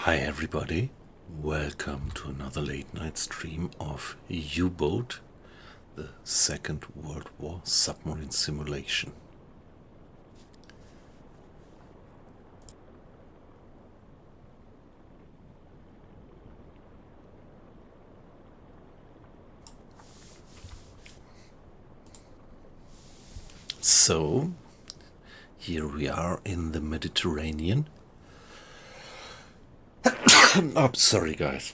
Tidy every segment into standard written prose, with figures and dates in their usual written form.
Hi everybody, welcome to another late night stream of U-Boat, the Second World War submarine simulation. So, here we are in the Mediterranean. Oh, sorry guys.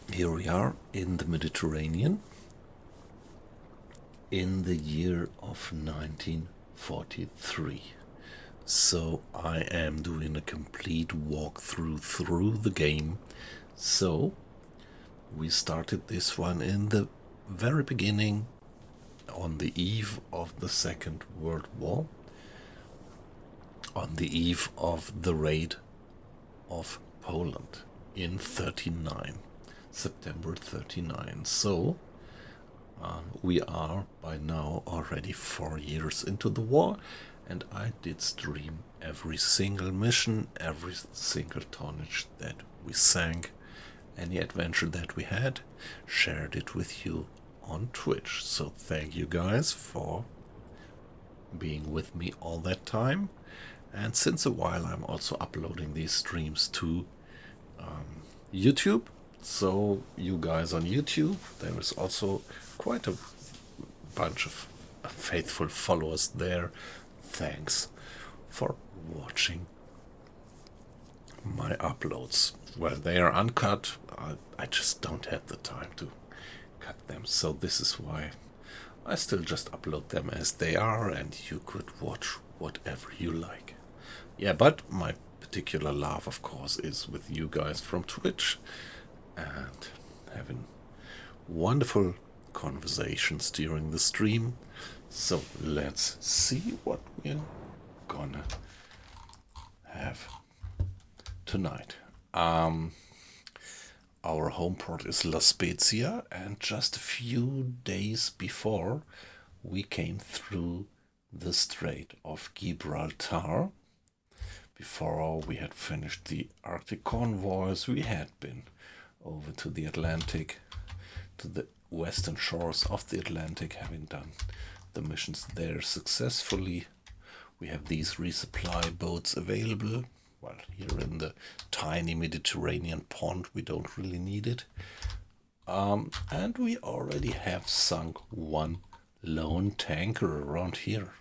Here we are in the Mediterranean in the year of 1943. So I am doing a complete walkthrough through the game. So we started this one in the very beginning, on the eve of the Second World War, on the eve of the raid of Poland in 39, September 39. So we are by now already 4 years into the war, and I did stream every single mission, every single tonnage that we sank, any adventure that we had, shared it with you on Twitch. So thank you guys for being with me all that time. And since a while I'm also uploading these streams to YouTube. So you guys on YouTube, there is also quite a bunch of faithful followers there. Thanks for watching my uploads. Well, they are uncut. I just don't have the time to cut them, so this is why I still just upload them as they are, and you could watch whatever you like. Yeah, but my particular love, of course, is with you guys from Twitch and having wonderful conversations during the stream. So let's see what we're gonna have tonight. Our home port is La Spezia, and just a few days before we came through the Strait of Gibraltar. Before we had finished the Arctic convoys, we had been over to the Atlantic, to the western shores of the Atlantic, having done the missions there successfully. We have these resupply boats available. Well, here in the tiny Mediterranean pond, we don't really need it. And we already have sunk one lone tanker around here,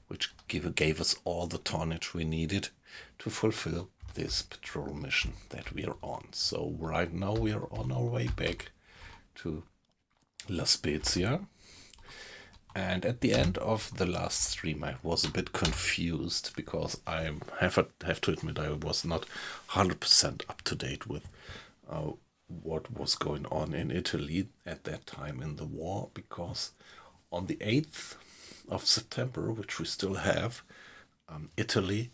which gave us all the tonnage we needed to fulfill this patrol mission that we are on. So right now we are on our way back to La Spezia. And at the end of the last stream I was a bit confused, because I have to admit I was not 100% up to date with what was going on in Italy at that time in the war, because on the 8th of September, which we still have, Italy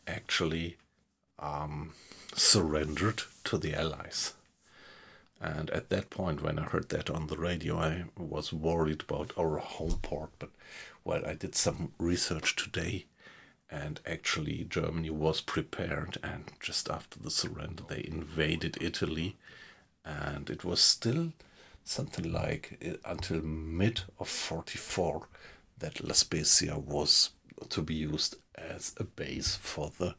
actually surrendered to the Allies. And at that point, when I heard that on the radio, I was worried about our home port. But, well, I did some research today, and actually Germany was prepared, and just after the surrender they invaded Italy, and it was still something like until mid of 44 that La Spezia was to be used as a base for the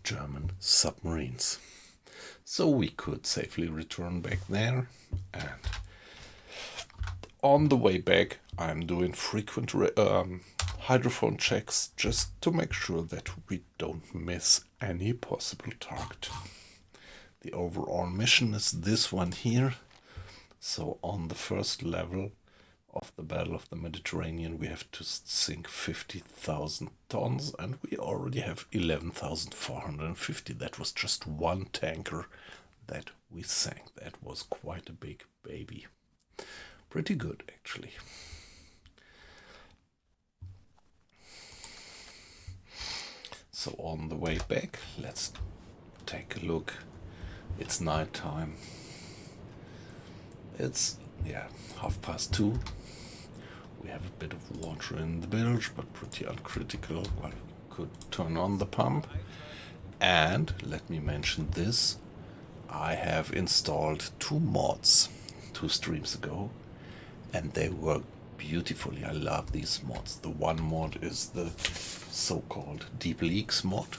German submarines. So we could safely return back there, and on the way back I'm doing frequent hydrophone checks just to make sure that we don't miss any possible target. The overall mission is this one here. So on the first level of the Battle of the Mediterranean we have to sink 50,000 tons, and we already have 11,450. That was just one tanker that we sank. That was quite a big baby. Pretty good, actually. So on the way back, let's take a look. It's night time. It's 2:30. We have a bit of water in the bilge, but pretty uncritical. Well, we could turn on the pump. And let me mention this. I have installed 2 mods 2 streams ago, and they work beautifully. I love these mods. The one mod is the so-called deep leaks mod,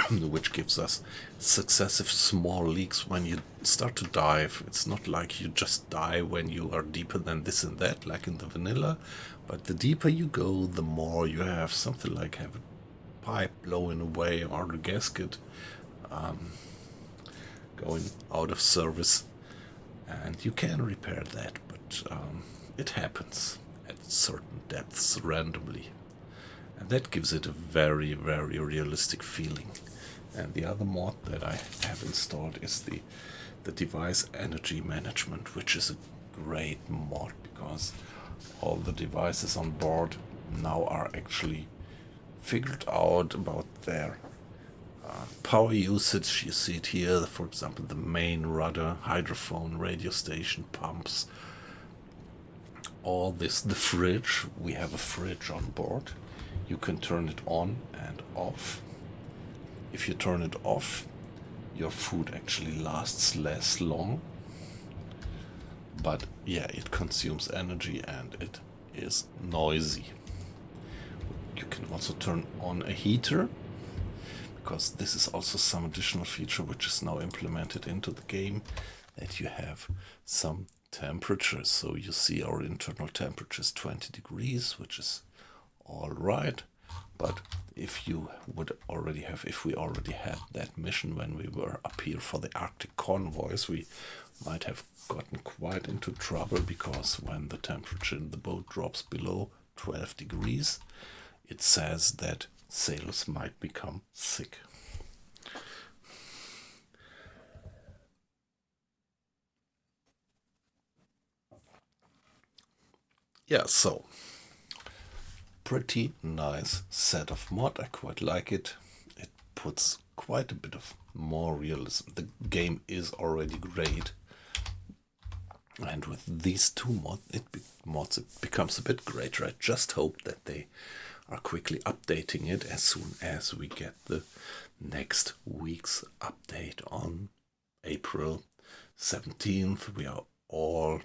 which gives us successive small leaks when you start to dive. It's not like you just die when you are deeper than this and that, like in the vanilla, but the deeper you go, the more you have something like have a pipe blowing away or a gasket going out of service, and you can repair that, but it happens at certain depths randomly, and that gives it a very, very realistic feeling. And the other mod that I have installed is the device energy management, which is a great mod because all the devices on board now are actually figured out about their power usage. You see it here, for example, the main rudder, hydrophone, radio station, pumps, all this. The fridge, we have a fridge on board. You can turn it on and off. If you turn it off, your food actually lasts less long. But yeah, it consumes energy and it is noisy. You can also turn on a heater, because this is also some additional feature which is now implemented into the game, that you have some temperatures. So you see our internal temperature is 20 degrees, which is all right. But if we already had that mission when we were up here for the Arctic convoys, we might have gotten quite into trouble, because when the temperature in the boat drops below 12 degrees, it says that sailors might become sick. Yeah, so pretty nice set of mod. I quite like it. It puts quite a bit of more realism. The game is already great, and with these 2 mods it becomes a bit greater. I just hope that they are quickly updating it as soon as we get the next week's update on April 17th. We are all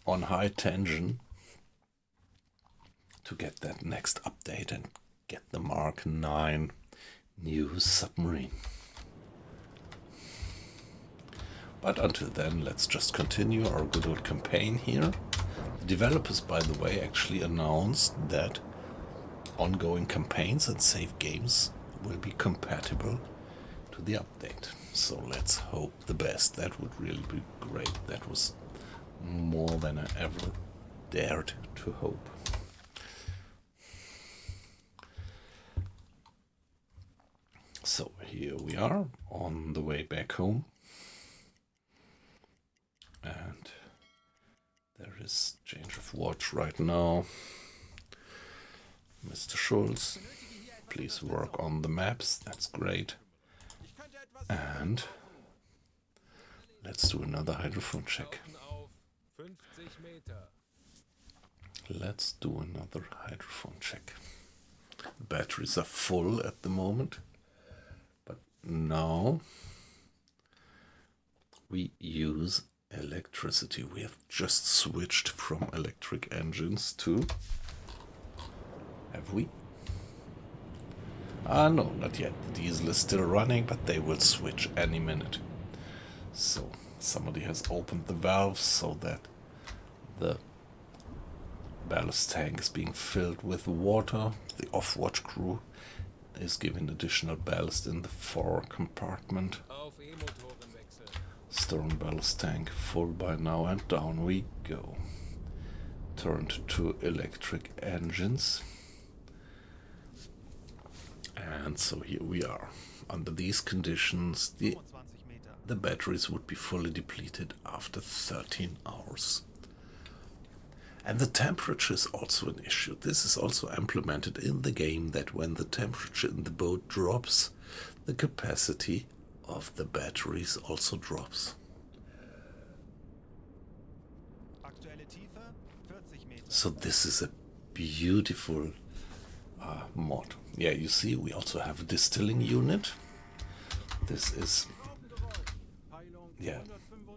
on high tension to get that next update and get the Mark 9 new submarine. But until then, let's just continue our good old campaign here. The developers, by the way, actually announced that ongoing campaigns and save games will be compatible to the update. So let's hope the best. That would really be great. That was more than I ever dared to hope. So here we are on the way back home, and there is change of watch right now. Mr. Schulz, please work on the maps, that's great. And let's do another hydrophone check. Let's do another hydrophone check. The batteries are full at the moment, but now we use electricity. We have just switched from electric engines to... Have we? No, not yet. The diesel is still running, but they will switch any minute. So somebody has opened the valves so that the ballast tank is being filled with water. The off-watch crew is given additional ballast in the fore compartment. Stern ballast tank full by now, and down we go. Turned to electric engines. And so here we are. Under these conditions, the batteries would be fully depleted after 13 hours. And the temperature is also an issue. This is also implemented in the game, that when the temperature in the boat drops, the capacity of the batteries also drops. So this is a beautiful mod. Yeah, you see, we also have a distilling unit. This is, yeah,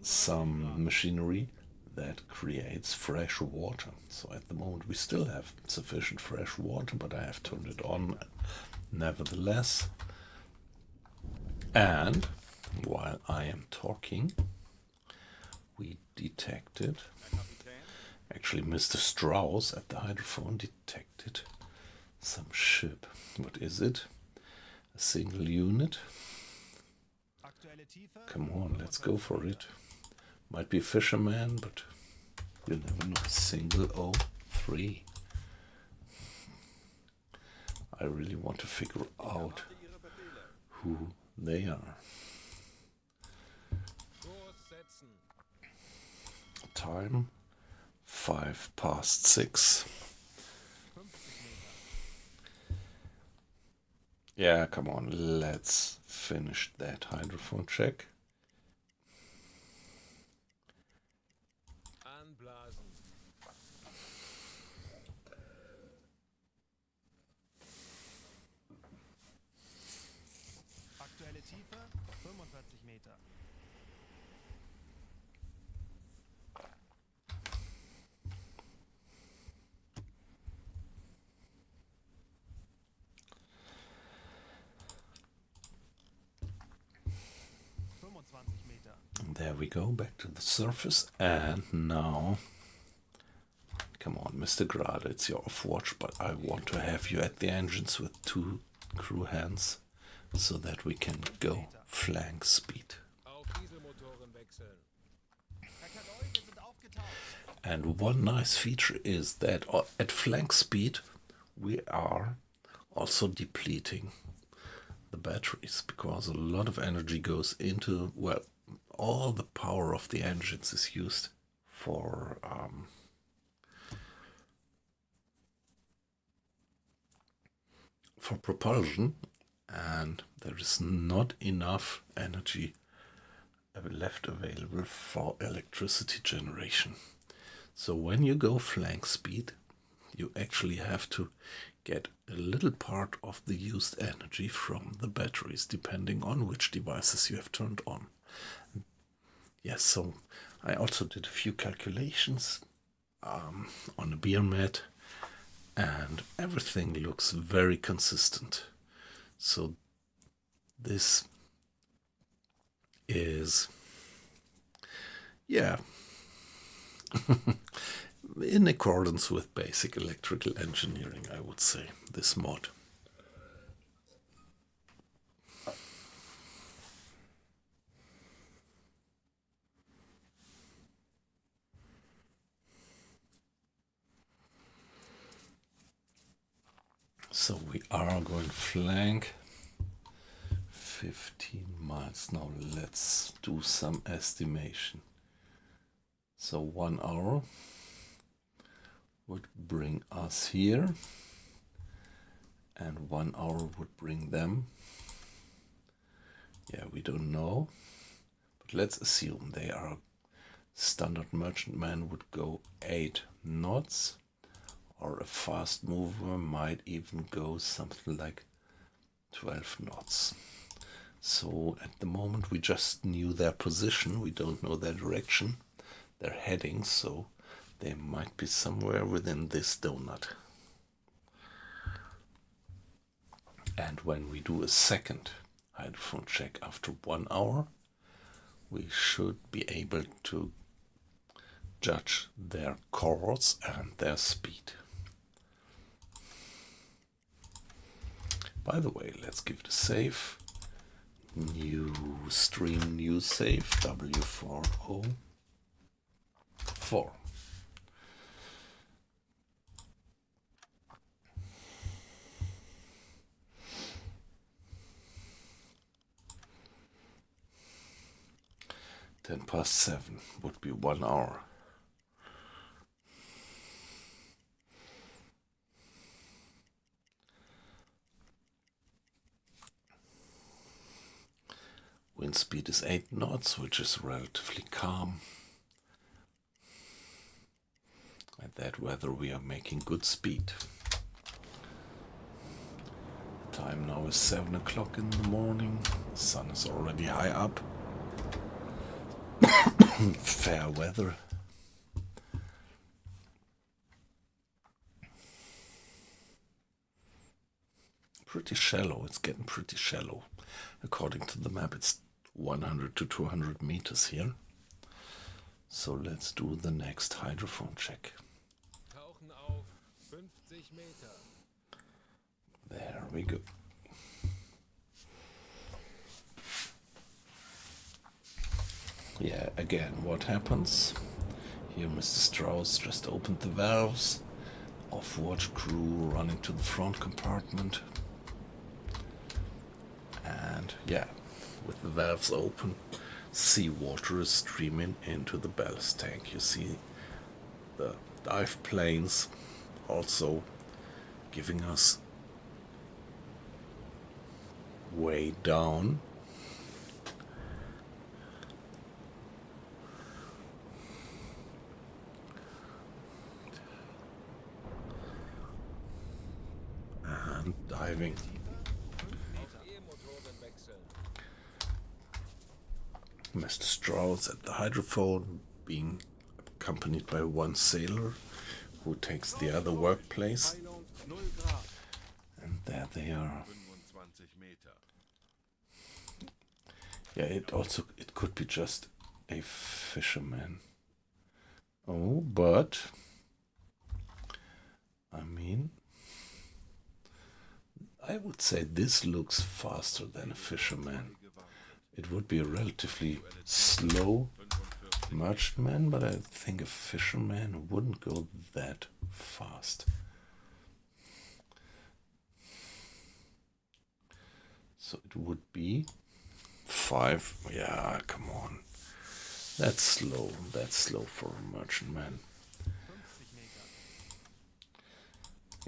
some machinery that creates fresh water. So at the moment we still have sufficient fresh water, but I have turned it on nevertheless. And while I am talking, we detected, actually Mr. Strauss at the hydrophone detected some ship. What is it? A single unit? Come on, let's go for it. Might be a fisherman, but you never know. Single 03. I really want to figure out who they are. Time 6:05. Yeah, come on, let's finish that hydrophone check. Aktuelle Tiefe 45 Meter. There we go, back to the surface. And now, come on, Mr. Grade, it's your off watch, but I want to have you at the engines with 2 crew hands so that we can go flank speed. And one nice feature is that at flank speed we are also depleting the batteries, because a lot of energy goes into, well, all the power of the engines is used for propulsion, and there is not enough energy left available for electricity generation. So when you go flank speed, you actually have to get a little part of the used energy from the batteries, depending on which devices you have turned on. Yes, so I also did a few calculations on a beer mat, and everything looks very consistent. So this is, yeah, in accordance with basic electrical engineering, I would say, this mod. So we are going flank 15 miles. Now let's do some estimation. So 1 hour would bring us here, and 1 hour would bring them. Yeah, we don't know, but let's assume they are standard merchantman would go 8 knots, or a fast mover might even go something like 12 knots. So at the moment we just knew their position, we don't know their direction, their heading, so they might be somewhere within this donut. And when we do a second hydrophone check after 1 hour, we should be able to judge their course and their speed. By the way, let's give it a save. New stream, new save, W404. Ten past 7 would be 1 hour. Wind speed is 8 knots, which is relatively calm. At that weather we are making good speed. Time now is 7 o'clock in the morning. The sun is already high up. Fair weather. Pretty shallow. It's getting pretty shallow. According to the map, it's 100 to 200 meters here. So let's do the next hydrophone check. Tauchen auf 50 Meter. There we go. Yeah, again, what happens? Here Mr. Strauss just opened the valves. Off-watch crew running to the front compartment. And yeah, with the valves open, seawater is streaming into the ballast tank. You see the dive planes also giving us way down. And diving. Mr. Strauss at the hydrophone, being accompanied by one sailor who takes the other workplace. And there they are. Yeah, it could be just a fisherman. Oh, but I mean, I would say this looks faster than a fisherman. It would be a relatively slow merchantman, but I think a fisherman wouldn't go that fast. So it would be 5. Yeah, come on. That's slow. That's slow for a merchantman.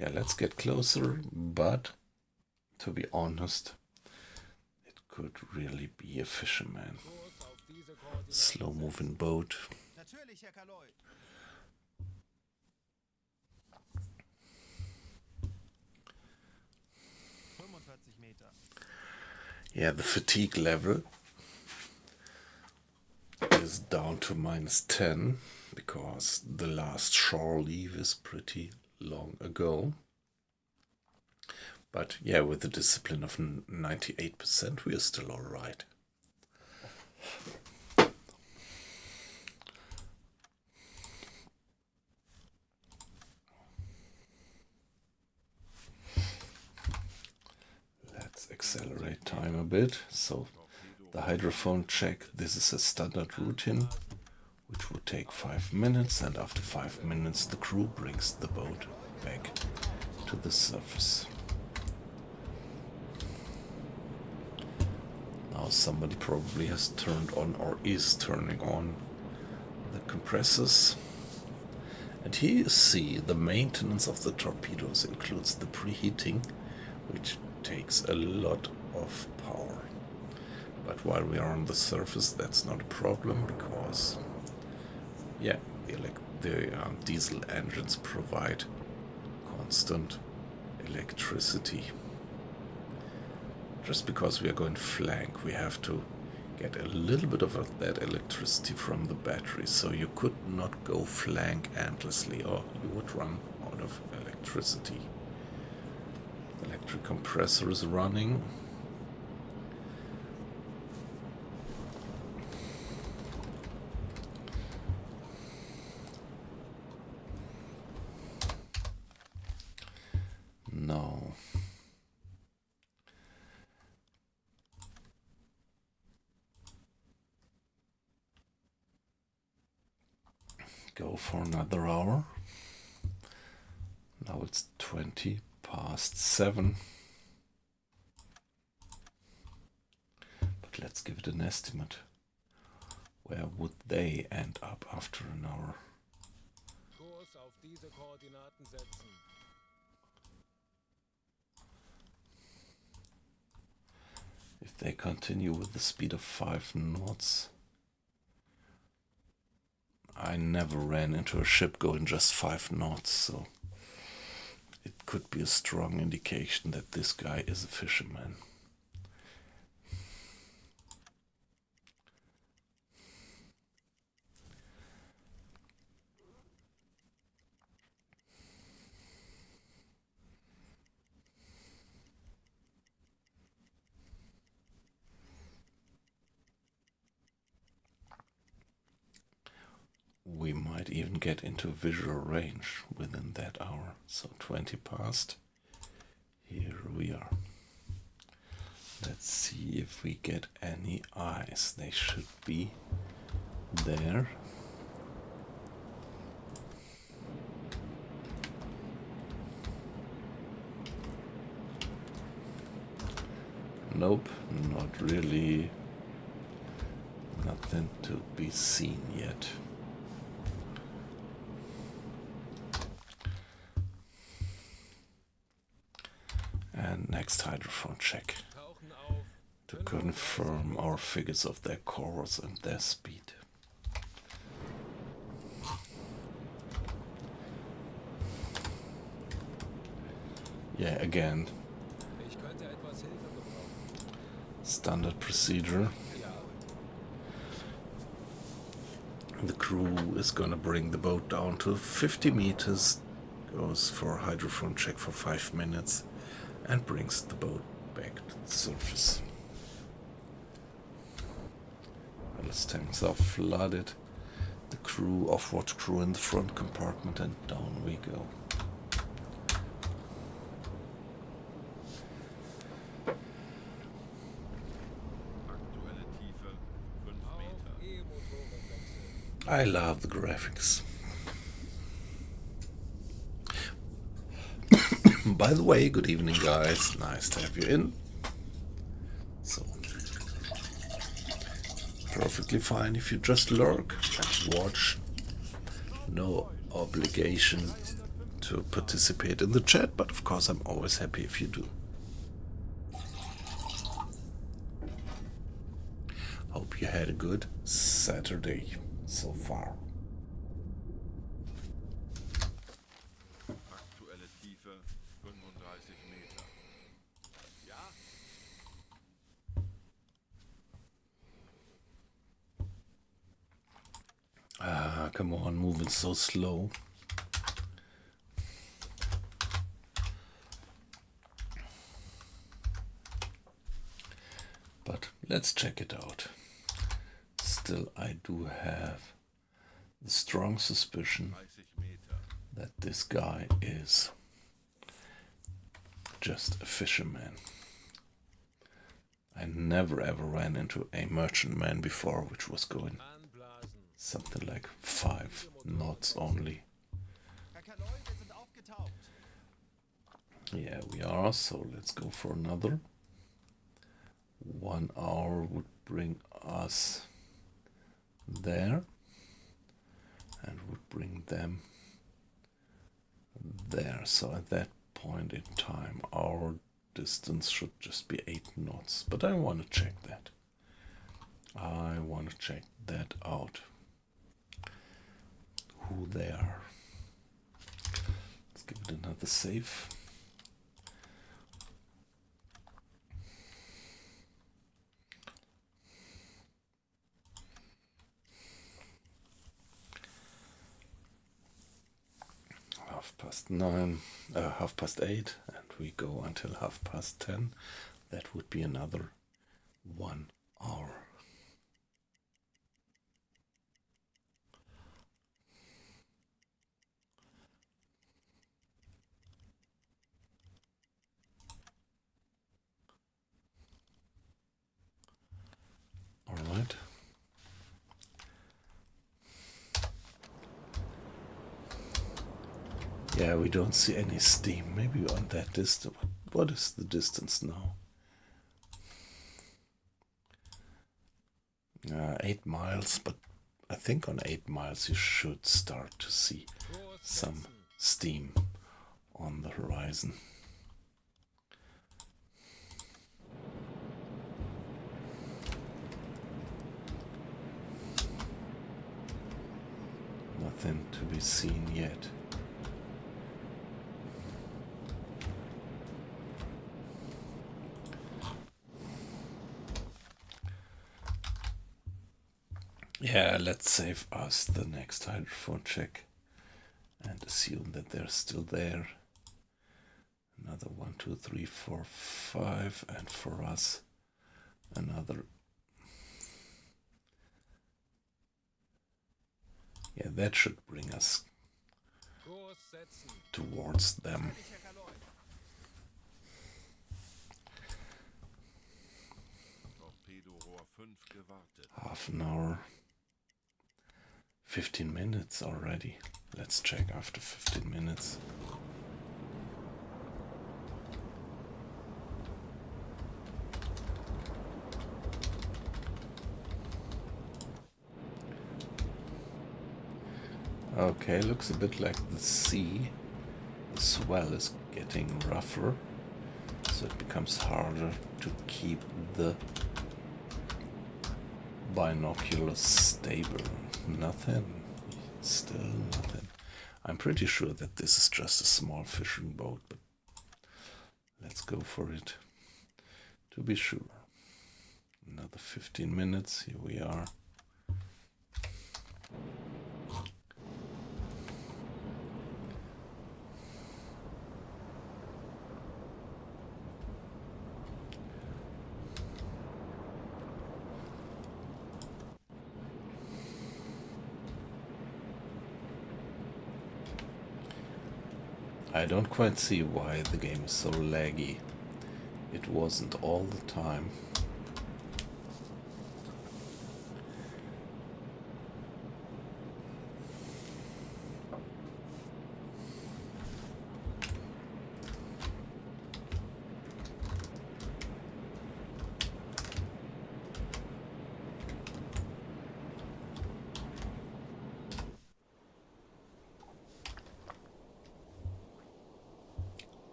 Yeah, let's get closer, but to be honest, could really be a fisherman. Slow moving boat. Yeah, the fatigue level is down to -10 because the last shore leave is pretty long ago. But yeah, with a discipline of 98%, we are still all right. Let's accelerate time a bit. So the hydrophone check, this is a standard routine, which would take 5 minutes, and after 5 minutes the crew brings the boat back to the surface. Now somebody probably has turned on or is turning on the compressors. And here you see the maintenance of the torpedoes includes the preheating, which takes a lot of power. But while we are on the surface, that's not a problem because, yeah, the diesel engines provide constant electricity. Just because we are going flank, we have to get a little bit of that electricity from the battery. So you could not go flank endlessly, or you would run out of electricity. The electric compressor is running. No. Go for another hour. Now it's 20 past 7. But let's give it an estimate. Where would they end up after an hour? Kurs auf diese Koordinaten setzen. If they continue with the speed of 5 knots. I never ran into a ship going just 5 knots, so it could be a strong indication that this guy is a fisherman. We might even get into visual range within that hour. So 20 past. Here we are. Let's see if we get any eyes. They should be there. Nope, not really. Nothing to be seen yet. And next hydrophone check to confirm our figures of their course and their speed. Yeah, again, standard procedure. The crew is gonna bring the boat down to 50 meters, goes for a hydrophone check for 5 minutes, and brings the boat back to the surface. Ballast tanks are flooded. The crew, off-watch crew in the front compartment, and down we go. I love the graphics. By the way, good evening, guys. Nice to have you in. So, perfectly fine if you just lurk and watch. No obligation to participate in the chat, but of course I'm always happy if you do. Hope you had a good Saturday so far. Aktuelle Tiefe 35 Meter. Ja? Ah, come on, moving so slow. But let's check it out. Still, I do have the strong suspicion 30 Meter. that this guy is just a fisherman. I never ever ran into a merchantman before, which was going Anblasen. something like 5 knots only. Kakaloy, wir sind aufgetaucht. Yeah, we are, so let's go for another. 1 hour would bring us there and would bring them there. So at that point in time, our distance should just be 8 knots. But I want to check that. I want to check that out. Who they are. Let's give it another save. Half past 8, and we go until 10:30. That would be another 1 hour. All right. Yeah, we don't see any steam. Maybe on that distance. What is the distance now? 8 miles, but I think on 8 miles you should start to see some steam on the horizon. Nothing to be seen yet. Yeah, let's save us the next hydrophone check and assume that they're still there. Another 1, 2, 3, 4, 5, and for us another. Yeah, that should bring us Kurs setzen. towards them. Fertig, Herr Kaloi. Torpedorohr 5 gewartet. Half an hour. 15 minutes already. Let's check after 15 minutes. Okay, looks a bit like the sea. The swell is getting rougher, so it becomes harder to keep the binoculars stable. Nothing. Still nothing. I'm pretty sure that this is just a small fishing boat, but let's go for it to be sure. Another 15 minutes. Here we are. I don't quite see why the game is so laggy. It wasn't all the time.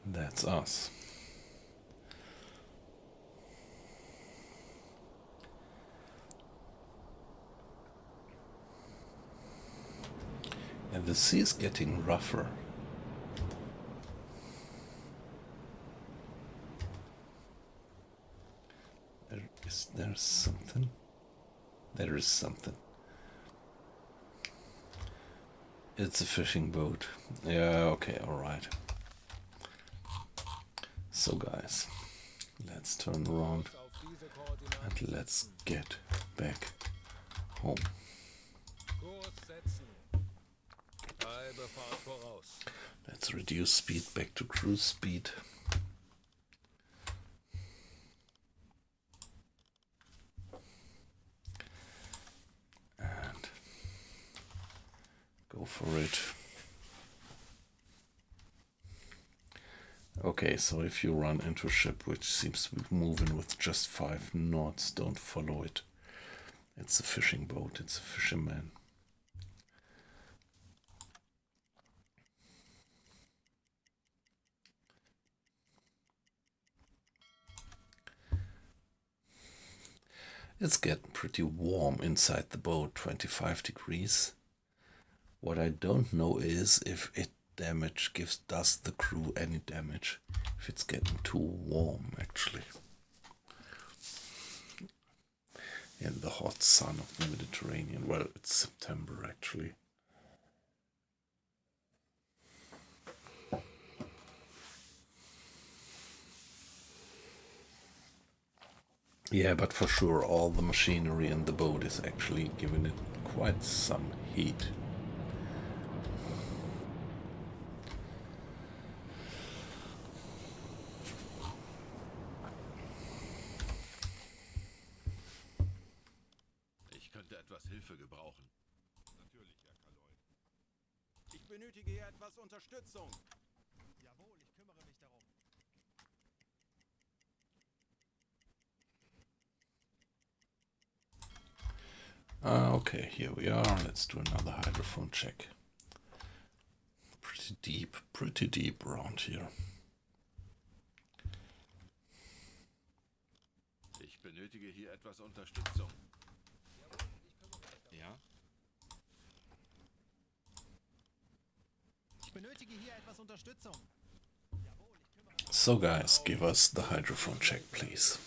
That's us. And the sea is getting rougher. There something? There is something. It's a fishing boat. Yeah, okay, alright. So guys, let's turn around Auf diese Koordinaten and let's get back home. Kurs setzen. Halbe Fahrt voraus. Let's reduce speed back to cruise speed. And go for it. Okay, so if you run into a ship which seems to be moving with just 5 knots, don't follow it. It's a fishing boat, it's a fisherman. It's getting pretty warm inside the boat, 25 degrees. What I don't know is if it does the crew any damage if it's getting too warm, actually. In the hot sun of the Mediterranean. Well, it's September, actually. Yeah, but for sure all the machinery in the boat is actually giving it quite some heat. Ich könnte etwas Hilfe gebrauchen. Natürlich, Herr Kaloi. Ich benötige hier etwas Unterstützung. Jawohl, ich kümmere mich darum. Okay, here we are. Let's do another hydrophone check. Pretty deep around here. Ich benötige hier etwas Unterstützung. Ja? Ich benötige hier etwas Unterstützung. Jawohl, ich kümmere mich So guys, give us the hydrophone check, please.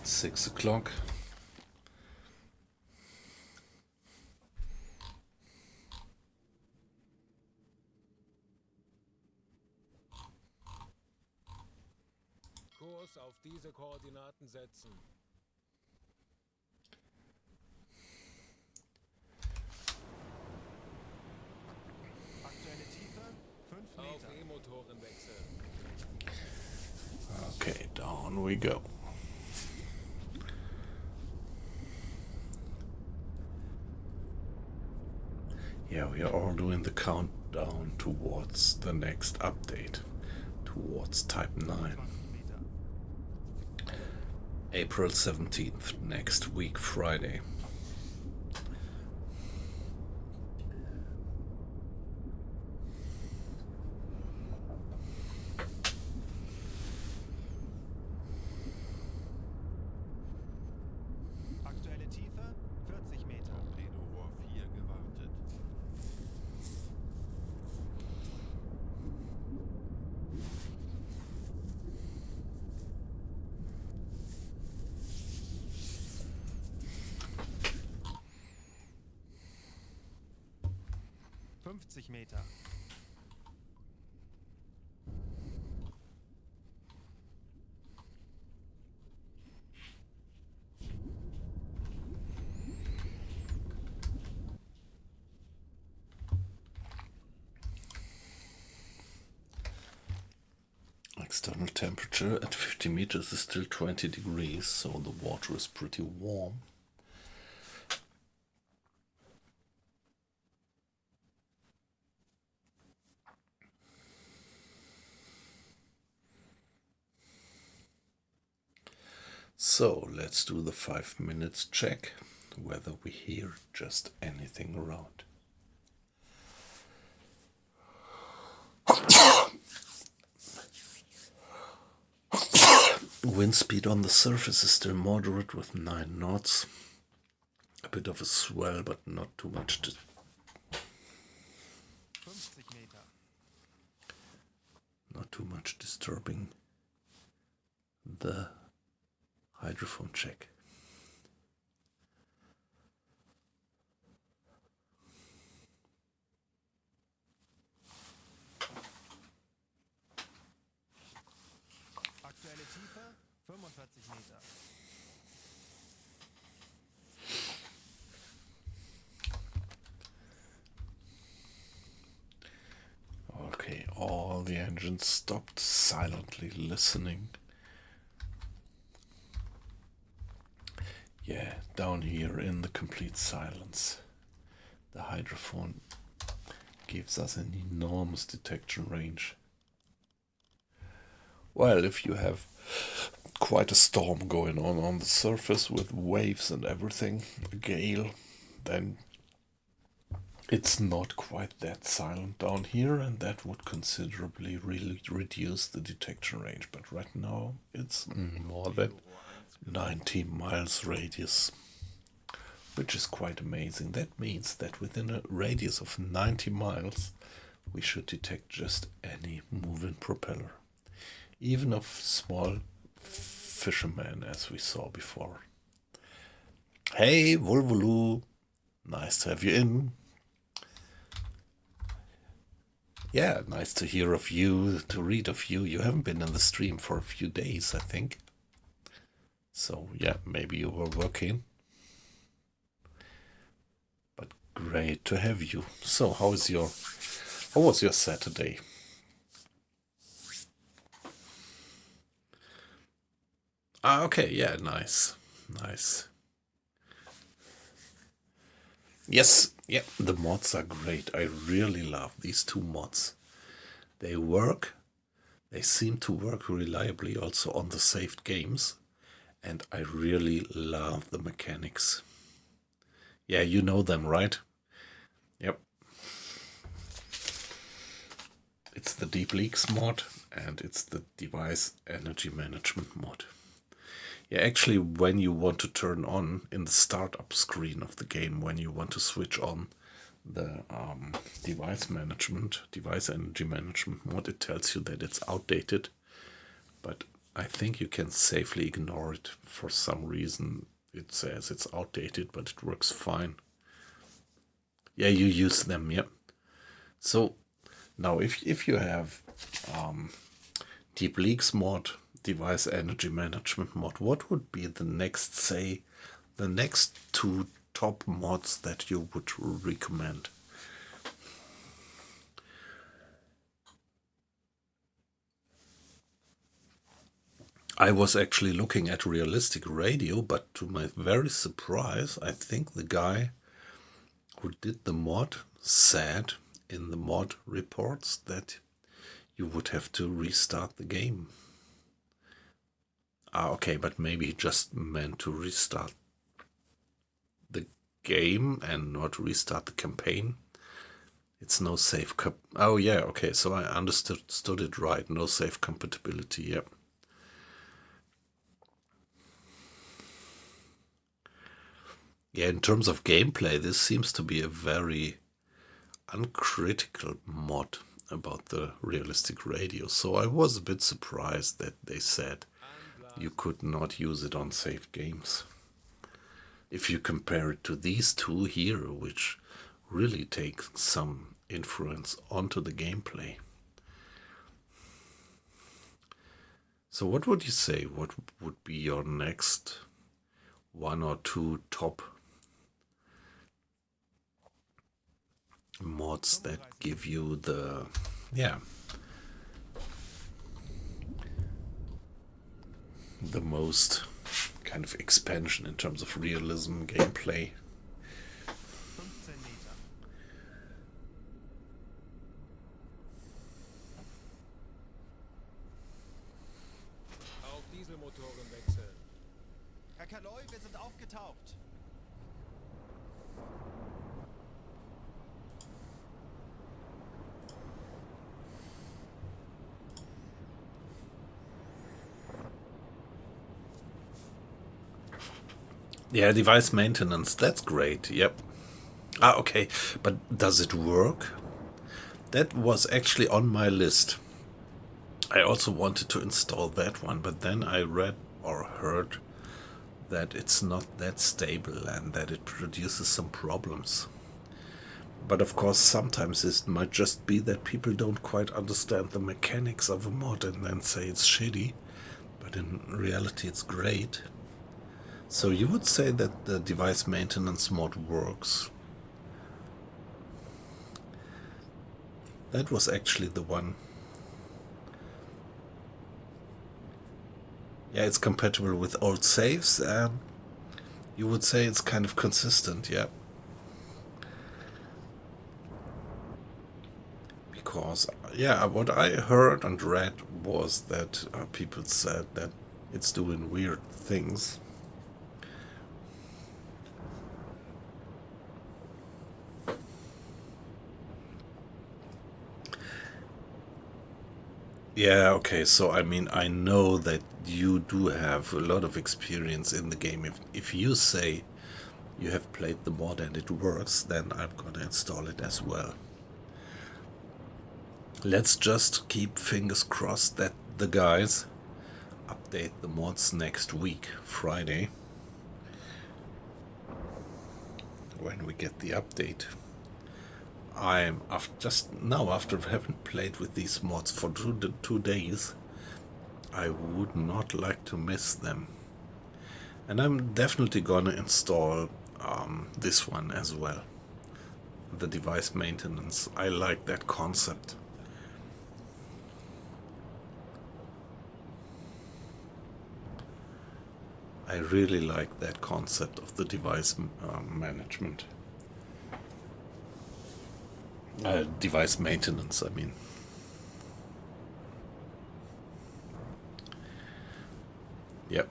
$6 o'clock. Kurs auf diese Koordinaten setzen. Aktuelle Tiefe 5 Auf Meter. E-Motoren wechseln. Okay, down we go. Yeah, we are all doing the countdown towards the next update, towards Type 9. 20 Meter. April 17th, next week, Friday. Aktuelle Tiefe 40 Meter. Torpedorohr 4 gewartet. Meter. External temperature at 50 meters is still 20 degrees, so the water is pretty warm. So let's do the 5 minutes check, whether we hear just anything around. Wind speed on the surface is still moderate with 9 knots. A bit of a swell, but not too much. 50 Meter. Not too much disturbing the hydrophone check. Aktuelle Tiefe 45 Meter. Okay, all the engines stopped, silently listening. Yeah, down here in the complete silence, the hydrophone gives us an enormous detection range. Well, if you have quite a storm going on the surface with waves and everything, a gale, then it's not quite that silent down here, and that would considerably really reduce the detection range. But right now it's more than 90 miles radius, which is quite amazing. That means that within a radius of 90 miles we should detect just any moving propeller, even of small fishermen, as we saw before. Hey Volvolu, nice to have you in. Yeah, nice to hear of you, to read of you. You haven't been in the stream for a few days, I think. So, yeah, maybe you were working. But great to have you. So, how was your Saturday? Ah, okay, yeah, nice. Nice. Yes, yeah, the mods are great. I really love these two mods. They work. They seem to work reliably also on the saved games. And I really love the mechanics. Yeah, you know them, right? Yep. It's the Deep Leaks mod and it's the Device Energy Management mod. Yeah, actually, when you want to turn on in the startup screen of the game, when you want to switch on the device energy management mod, it tells you that it's outdated. But I think you can safely ignore it. For some reason, it says it's outdated, but it works fine. Yeah, you use them, yep. So now if you have Deep Leaks mod, Device Energy Management mod, what would be the next, say, the next two top mods that you would recommend? I was actually looking at Realistic Radio, but to my very surprise, I think the guy who did the mod said in the mod reports that you would have to restart the game. Okay, but maybe he just meant to restart the game and not restart the campaign. It's no safe oh yeah, okay, so I understood it right. No safe compatibility, yep. Yeah, in terms of gameplay, this seems to be a very uncritical mod about the Realistic Radio. So I was a bit surprised that they said you could not use it on saved games. If you compare it to these two here, which really take some influence onto the gameplay. So what would you say? What would be your next one or two top mods that give you the, the most kind of expansion in terms of realism, gameplay? 15 Meter. Auf Dieselmotoren wechseln. Herr Kaloi, wir sind aufgetaucht. Yeah, device maintenance, that's great, yep. Okay, but does it work? That was actually on my list. I also wanted to install that one, but then I read or heard that it's not that stable and that it produces some problems. But of course, sometimes it might just be that people don't quite understand the mechanics of a mod and then say it's shitty, but in reality it's great. So you would say that the device maintenance mod works. That was actually the one. Yeah, it's compatible with old saves. You would say it's kind of consistent, yeah. Because, yeah, what I heard and read was that people said that it's doing weird things. Yeah, okay, so I mean, I know that you do have a lot of experience in the game. If you say you have played the mod and it works, then I'm gonna install it as well. Let's just keep fingers crossed that the guys update the mods next week, Friday, when we get the update. I'm just now, after having played with these mods for 2 days, I would not like to miss them. And I'm definitely gonna install this one as well. The device maintenance. I like that concept. I really like that concept of the device management. Device maintenance, I mean. Yep.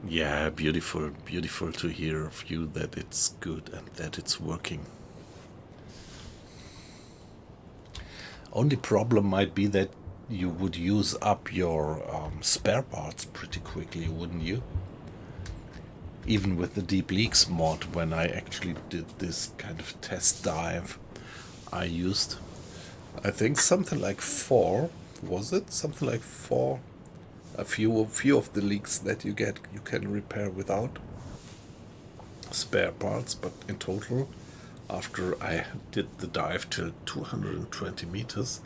Yeah, beautiful, beautiful to hear of you that it's good and that it's working. Only problem might be that you would use up your spare parts pretty quickly, wouldn't you? Even with the deep leaks mod, when I actually did this kind of test dive, I used, I think, something like 4, was it? Something like 4. A few of the leaks that you get, you can repair without spare parts, but in total, after I did the dive till 220 meters,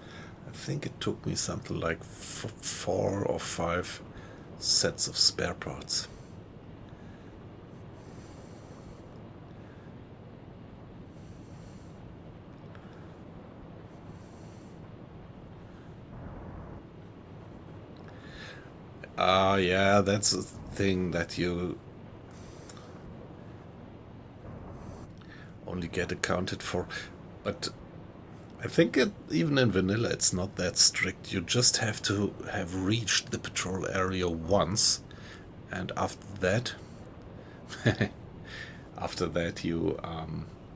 I think it took me something like 4 or 5 sets of spare parts. Yeah, that's a thing that you only get accounted for. But I think even in vanilla it's not that strict. You just have to have reached the patrol area once, and after that, you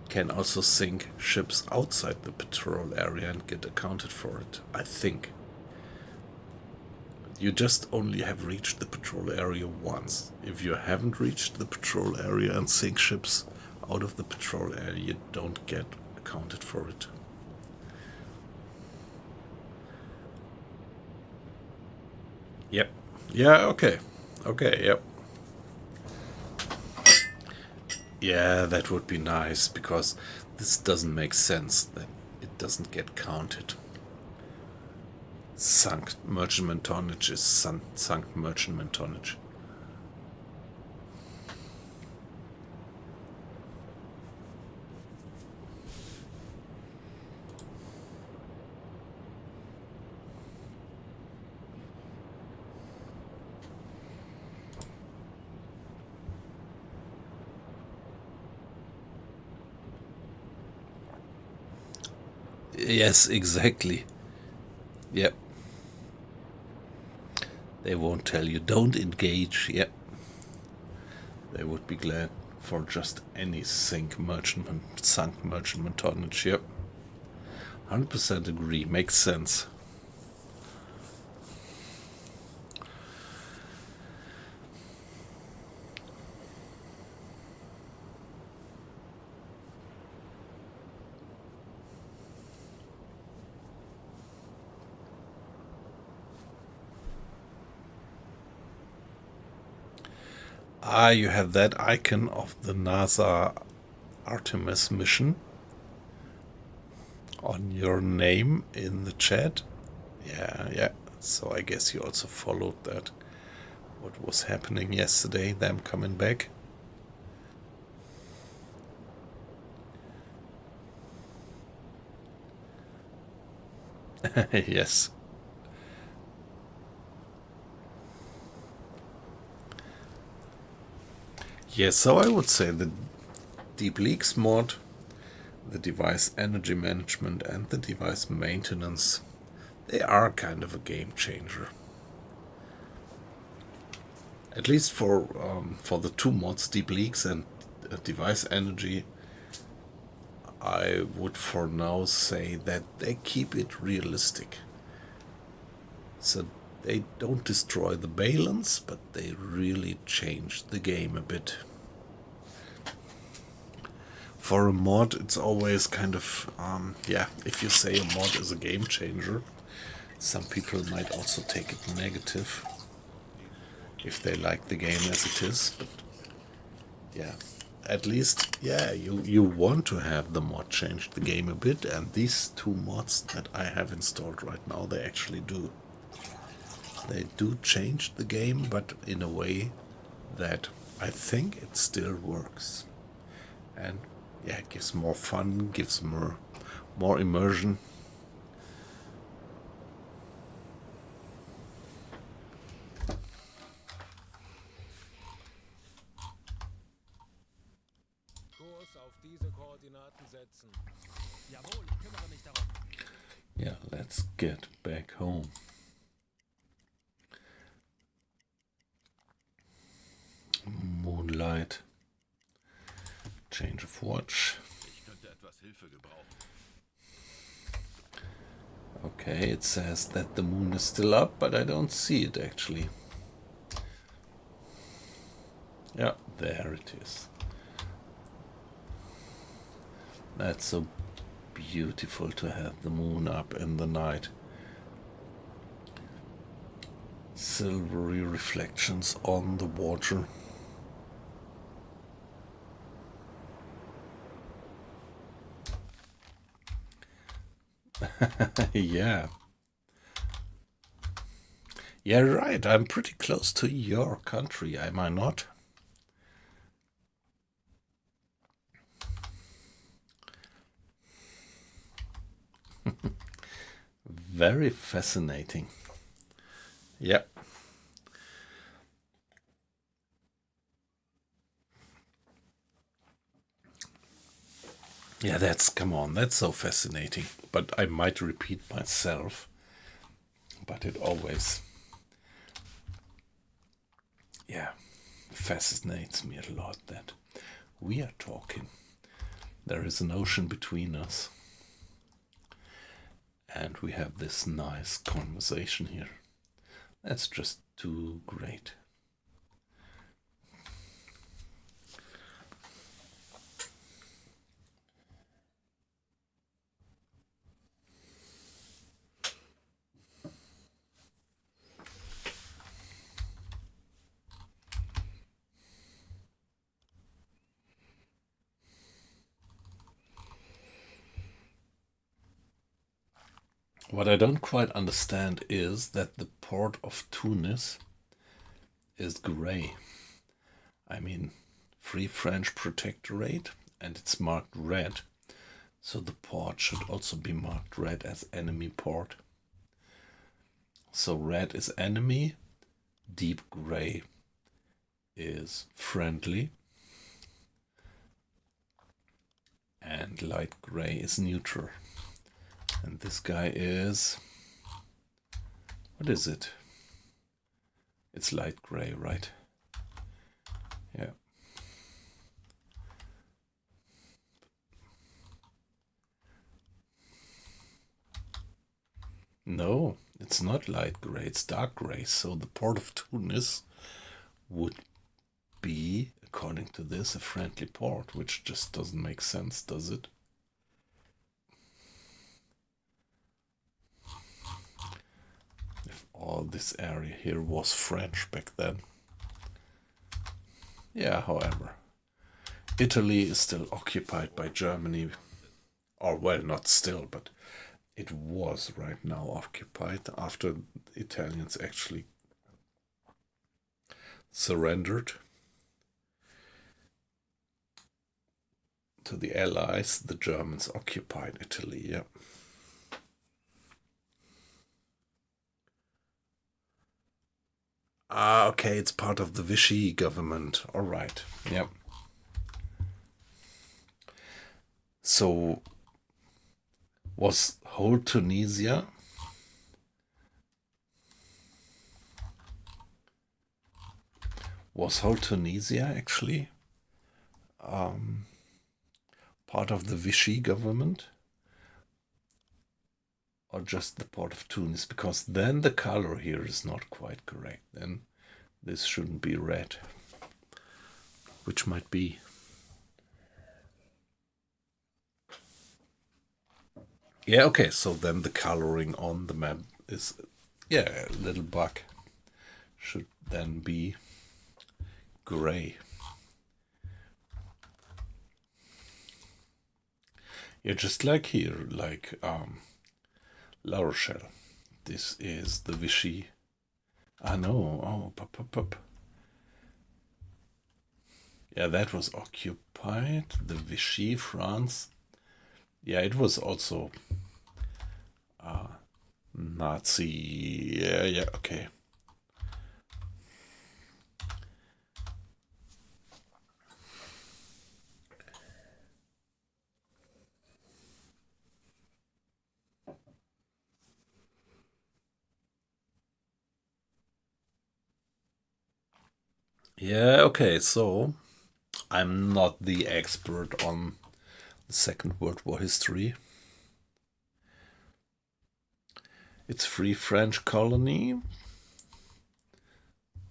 can also sink ships outside the patrol area and get accounted for it, I think. You just only have reached the patrol area once. If you haven't reached the patrol area and sink ships out of the patrol area, you don't get accounted for it. Yep. Yeah, okay. Okay, yep. Yeah, that would be nice, because this doesn't make sense that it doesn't get counted. Sunk merchantman tonnage is sunk merchantman tonnage. Yes, exactly. Yep. They won't tell you, don't engage. Yep. They would be glad for just any sunk merchantman tonnage. Yep. 100% agree. Makes sense. You have that icon of the NASA Artemis mission on your name in the chat. Yeah. So I guess you also followed that. What was happening yesterday, them coming back. Yes. Yes, so I would say the deep leaks mod, the device energy management, and the device maintenance, they are kind of a game changer. At least for the two mods, deep leaks and device energy, I would for now say that they keep it realistic. So they don't destroy the balance, but they really change the game a bit. For a mod, it's always kind of, if you say a mod is a game changer, some people might also take it negative if they like the game as it is, but yeah, at least, you want to have the mod change the game a bit, and these two mods that I have installed right now, they actually do. They do change the game, but in a way that I think it still works. And yeah, it gives more fun, gives more immersion. Kurs auf diese Koordinaten setzen. Jawohl, ich kümmere mich darum. Yeah, let's get back home. side. Change of watch. Ich könnte etwas Hilfe gebrauchen. Okay, it says that the moon is still up, but I don't see it actually. Yeah, there it is. That's so beautiful to have the moon up in the night. Silvery reflections on the water. Yeah. Yeah, right. I'm pretty close to your country, am I not? Very fascinating. Yep. Yeah, come on, that's so fascinating. But I might repeat myself, but it always, yeah, fascinates me a lot that we are talking. There is an ocean between us, and we have this nice conversation here. That's just too great. What I don't quite understand is that the port of Tunis is grey. I mean, Free French Protectorate, and it's marked red. So the port should also be marked red as enemy port. So red is enemy, deep grey is friendly, and light grey is neutral. And this guy is... what is it? It's light grey, right? Yeah. No, it's not light grey, it's dark grey. So the port of Tunis would be, according to this, a friendly port, which just doesn't make sense, does it? If all this area here was French back then. Yeah, however, Italy is still occupied by Germany. Or, well, not still, but it was right now occupied after the Italians actually surrendered to the Allies. The Germans occupied Italy, yeah. Ah, okay, it's part of the Vichy government. All right, yep. So, was whole Tunisia actually part of the Vichy government, or just the port of Tunis? Because then the color here is not quite correct. Then this shouldn't be red, which might be. Yeah, okay, so then the coloring on the map is, yeah, a little bug. Should then be gray. Yeah, just like here, like La Rochelle. This is the Vichy. Ah, no, oh, pop. Yeah, that was occupied. The Vichy, France. Yeah, it was also Nazi. Yeah, okay. Yeah, okay, so I'm not the expert on the Second World War history. It's Free French colony,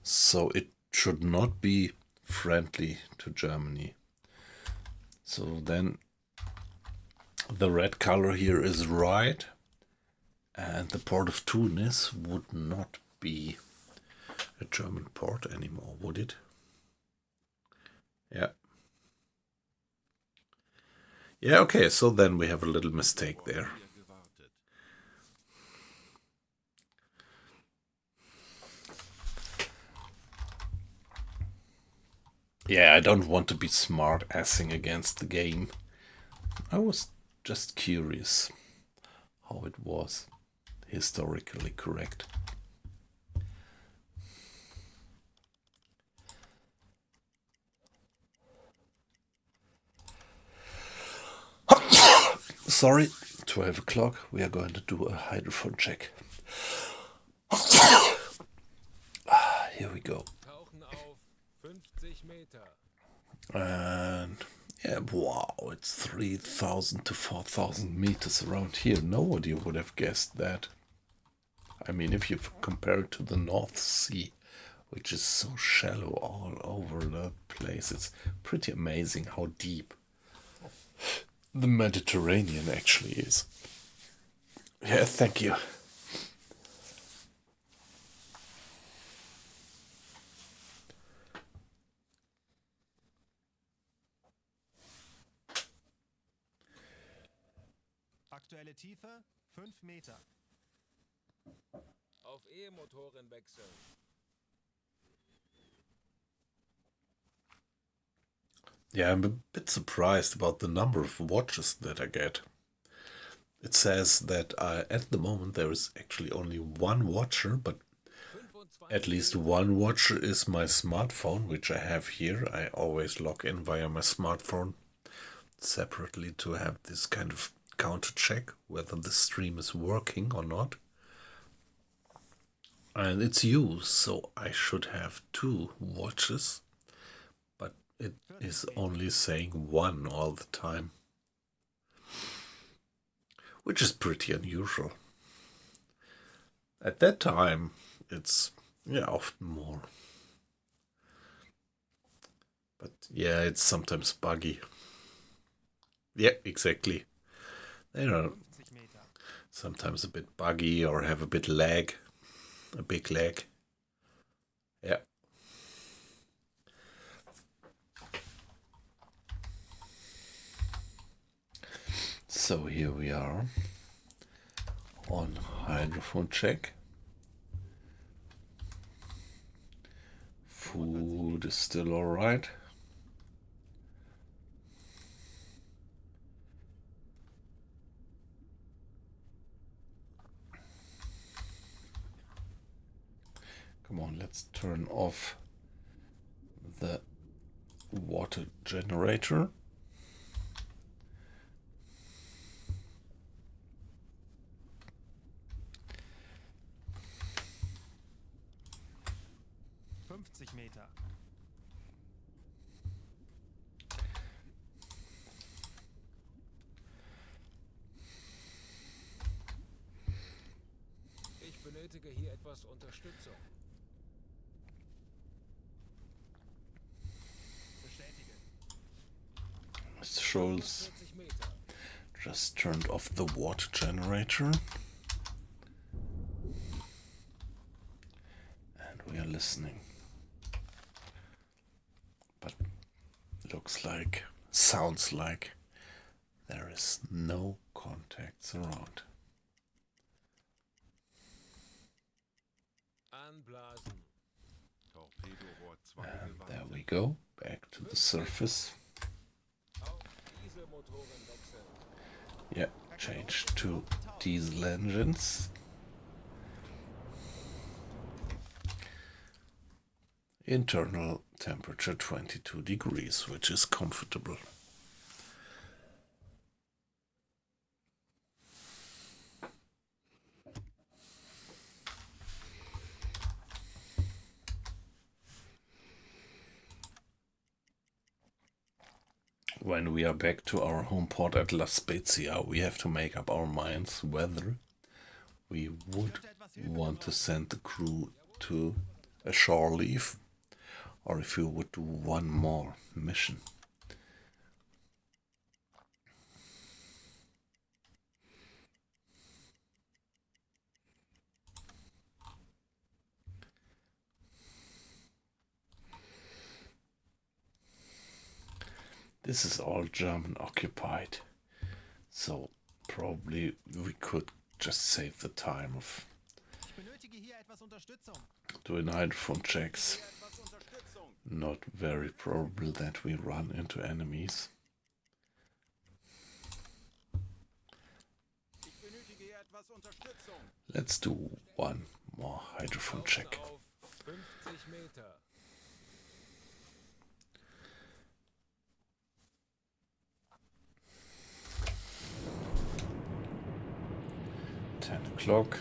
so it should not be friendly to Germany. So then the red color here is right, and the port of Tunis would not be a German port anymore, would it? Yeah. Yeah, okay, so then we have a little mistake there. Yeah, I don't want to be smart-assing against the game. I was just curious how it was historically correct. Sorry, 12 o'clock. We are going to do a hydrophone check. Here we go. Tauchen auf 50 Meter. And yeah, wow, it's 3,000 to 4,000 meters around here. Nobody would have guessed that. I mean, if you compare it to the North Sea, which is so shallow all over the place, it's pretty amazing how deep the Mediterranean actually is. Yeah, thank you. Aktuelle Tiefe 5 Meter. Auf E-Motoren wechseln. Yeah, I'm a bit surprised about the number of watches that I get. It says that at the moment there is actually only one watcher, but at least one watcher is my smartphone, which I have here. I always log in via my smartphone separately to have this kind of counter check whether the stream is working or not. And it's you, so I should have 2 watches, but it is only saying 1 all the time, which is pretty unusual. At that time, it's often more. But yeah, it's sometimes buggy. Yeah, exactly. They are sometimes a bit buggy or have a bit lag. A big lag. Yeah. So here we are on hydrophone check. Food is still alright. Come on, let's turn off the water generator. Meter. Ich benötige hier etwas Unterstützung. Bestätige. Mr. Schulz just turned off the water generator. And we are listening. But sounds like there is no contacts around. Anblasen. And there we go, back to the surface. Auf diese Motoren wechseln. Yeah, change to diesel engines. Internal temperature 22 degrees, which is comfortable. when we are back to our home port at La Spezia, we have to make up our minds whether we would want to send the crew to a shore leave or if we would do one more mission. This is all German occupied, so probably we could just save the time of doing hydrophone checks. Not very probable that we run into enemies. Let's do one more hydrophone check. Auf 50 Meter. 10 o'clock.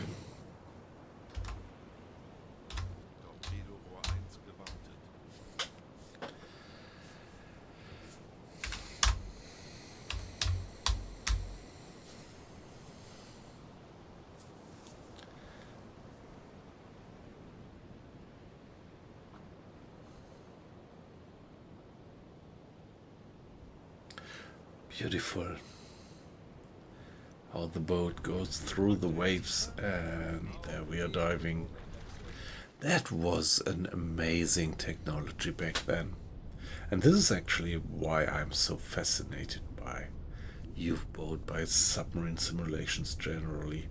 Torpedorohr 1 gewartet. Beautiful. How the boat goes through the waves, and there we are diving. That was an amazing technology back then. And this is actually why I'm so fascinated by U-boat, by submarine simulations generally.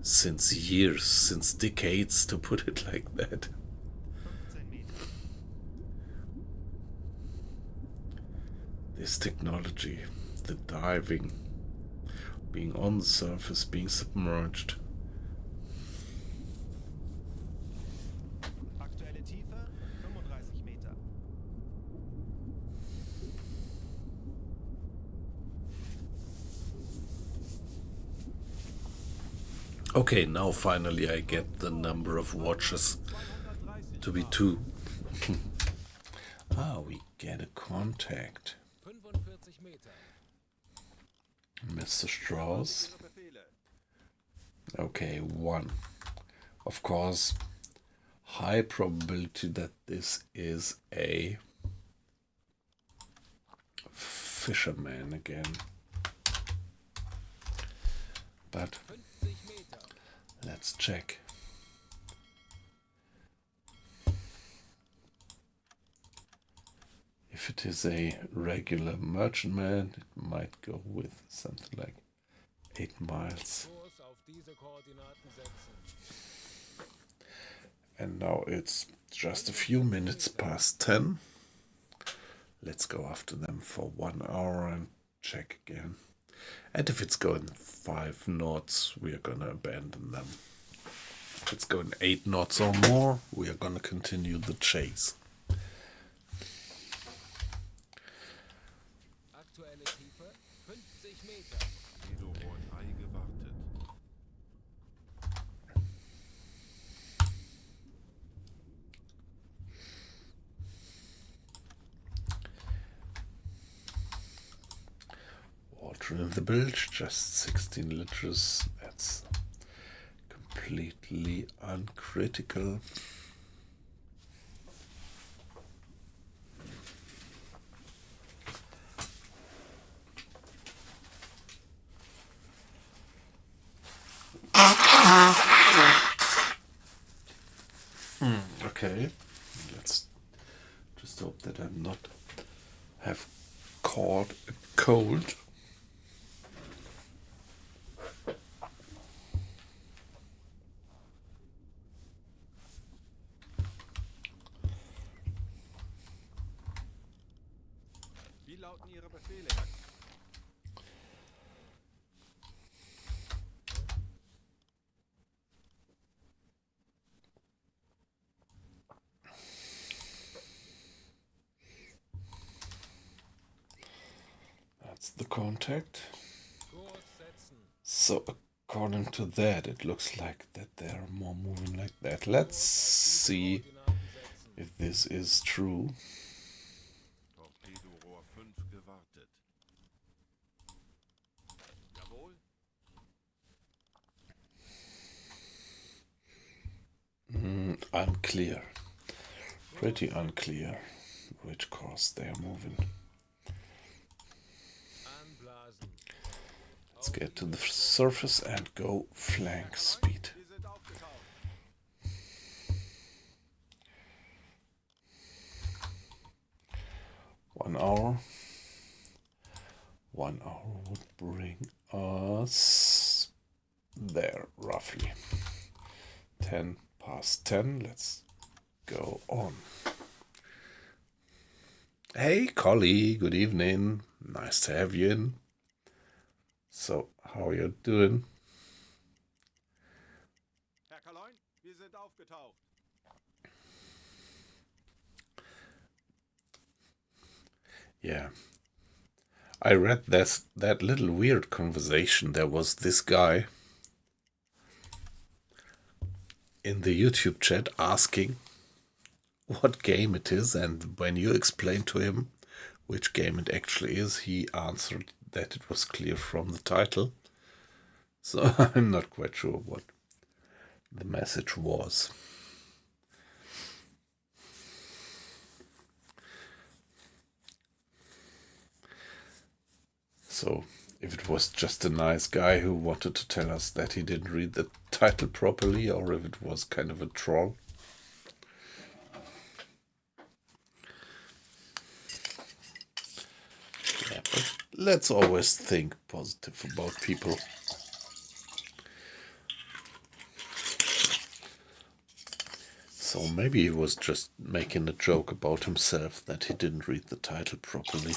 Since years, since decades, to put it like that. This technology, the diving, being on the surface, being submerged. Aktuelle Tiefe 35 Meter. Okay, now finally I get the number of watches to be 2. We get a contact. 45 Meter. Mr. Strauss. Okay, 1. Of course, high probability that this is a fisherman again. But 50 Meter. let's check. If it is a regular merchantman, it might go with something like 8 miles. Kurs auf diese Koordinaten setzen. And now it's just a few minutes past 10. Let's go after them for 1 hour and check again. And if it's going 5 knots, we are gonna abandon them. If it's going 8 knots or more, we are gonna continue the chase. Aktuelle Tiefe 50 Meter. Torpedorohr 3 gewartet. Water in the bilge, just 16 liters. That's completely uncritical. Okay, let's just hope that I'm not have caught a cold. Wie lauten Ihre Befehle, Herr? That's the contact. Kurs setzen. So according to that, it looks like that they're more moving like that. Let's see Koordinaten setzen. if this is true. Torpedorohr 5 gewartet. unclear. Pretty unclear which course they are moving. Anblasen. Let's get to the surface and go flank speed. Wir sind aufgetaucht. 1 hour. 1 hour would bring us there, roughly. 10 past 10. Let's go on. Hey, Collie. Good evening. Nice to have you in. So, how are you doing? Herr Kaloin, wir sind aufgetaucht. Yeah. I read that little weird conversation. There was this guy in the YouTube chat asking what game it is, and when you explained to him which game it actually is, he answered that it was clear from the title. So I'm not quite sure what the message was. So if it was just a nice guy who wanted to tell us that he didn't read the title properly, or if it was kind of a troll. Yeah, but let's always think positive about people. So maybe he was just making a joke about himself that he didn't read the title properly.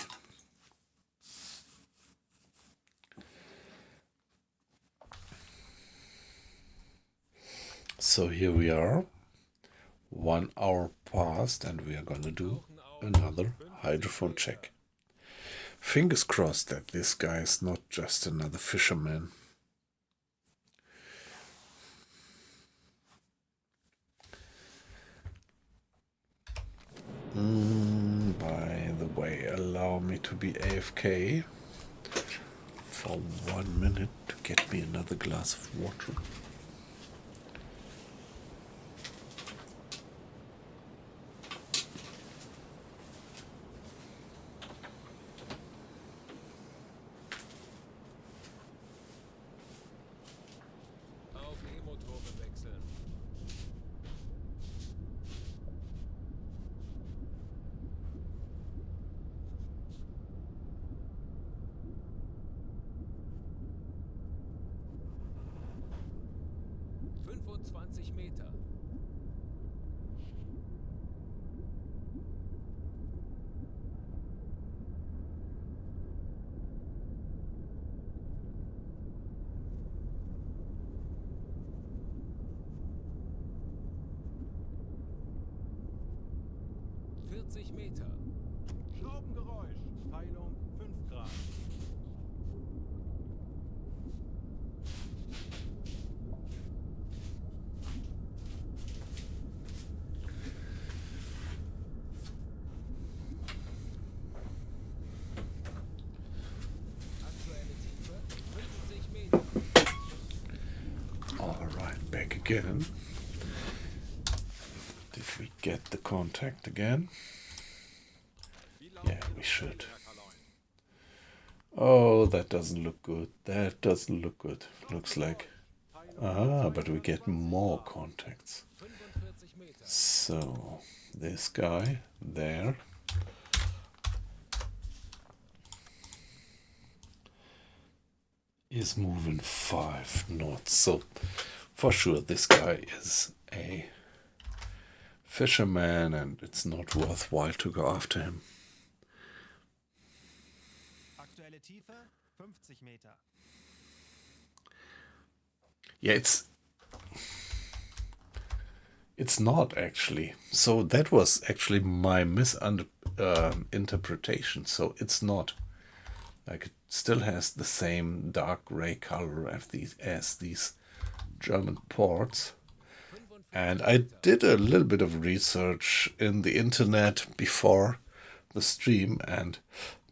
So here we are, 1 hour past, and we are going to do another hydrophone check. Fingers crossed that this guy is not just another fisherman. By the way, allow me to be AFK for 1 minute to get me another glass of water. Auf E-Motoren wechseln. Meter. Meter. Schraubengeräusch. Peilung 5 Grad. Aktuelle Tiefe 50 Meter. All right, back again. Did we get the contact again? Yeah, we should. Oh, that doesn't look good. That doesn't look good. Looks like... but we get more contacts. So, this guy there. Is moving 5 knots. So, for sure, this guy is a fisherman and it's not worthwhile to go after him. Aktuelle Tiefe 50 Meter. Yeah, it's not actually. So that was actually my misinterpretation. So it's not. Like, it still has the same dark gray color as these German ports. And I did a little bit of research in the internet before the stream, and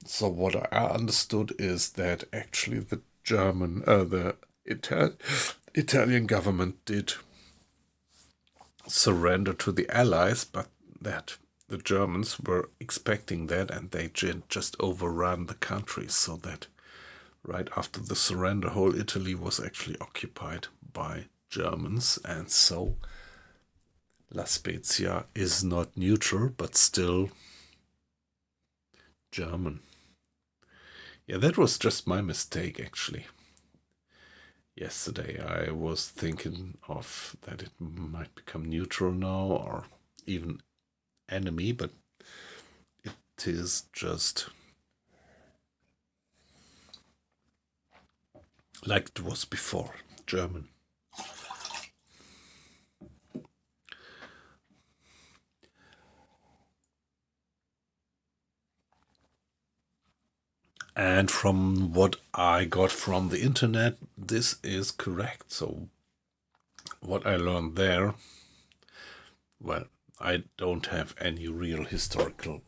so what I understood is that actually the Italian government did surrender to the Allies, but that the Germans were expecting that, and they just overran the country, so that right after the surrender, whole Italy was actually occupied by Germans, and so La Spezia is not neutral, but still German. Yeah, that was just my mistake, actually. Yesterday I was thinking of that it might become neutral now, or even enemy, but it is just like it was before, German. And from what I got from the internet, this is correct. So what I learned there, well, I don't have any real historical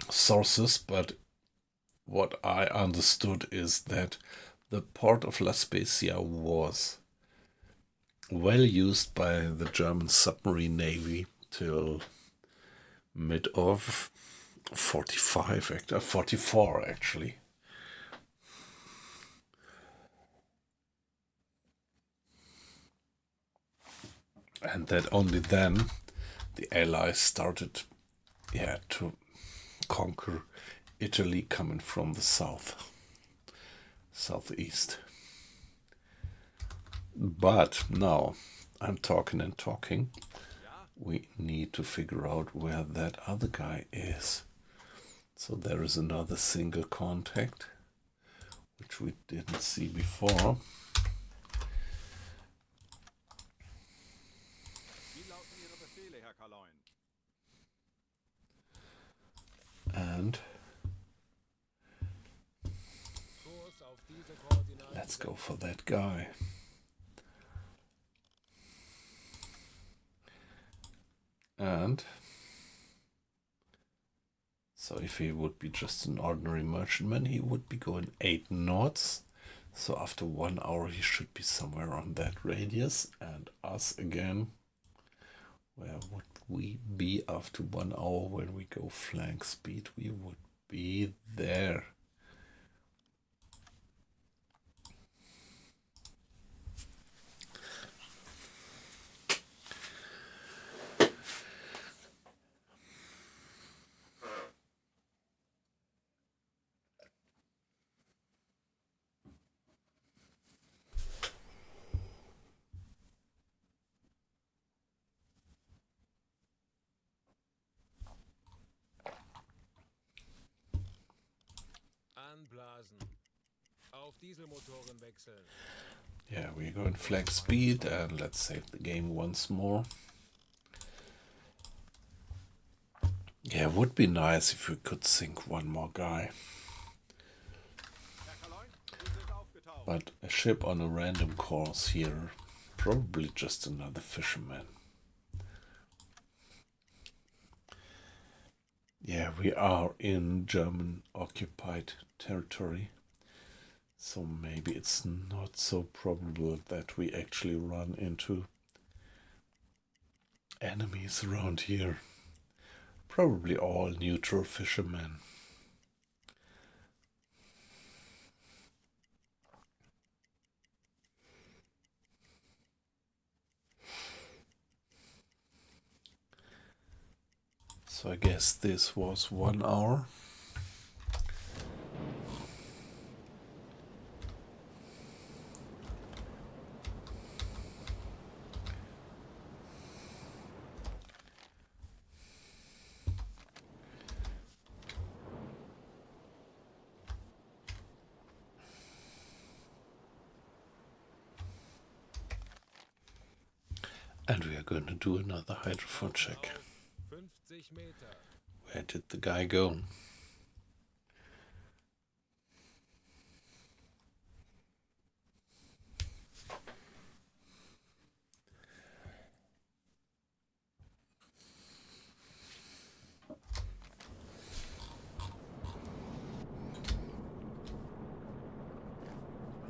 sources, but what I understood is that the port of La Spezia was well used by the German submarine navy till mid of 44 actually. And that only then the Allies started to conquer Italy coming from the southeast. But now I'm talking and talking. We need to figure out where that other guy is. So there is another single contact, which we didn't see before. And let's go for that guy. And so if he would be just an ordinary merchantman, he would be going 8 knots. So after 1 hour, he should be somewhere on that radius. And us again, where would we be after 1 hour when we go flank speed? We would be there. Anblasen. Auf Dieselmotoren wechseln. Yeah, we're going flank speed, and let's save the game once more. Yeah, it would be nice if we could sink one more guy. But a ship on a random course here, probably just another fisherman. Yeah, we are in German occupied territory, so maybe it's not so probable that we actually run into enemies around here. Probably all neutral fishermen. So I guess this was 1 hour. And we are going to do another hydrophone check. 50 Meter. Where did the guy go?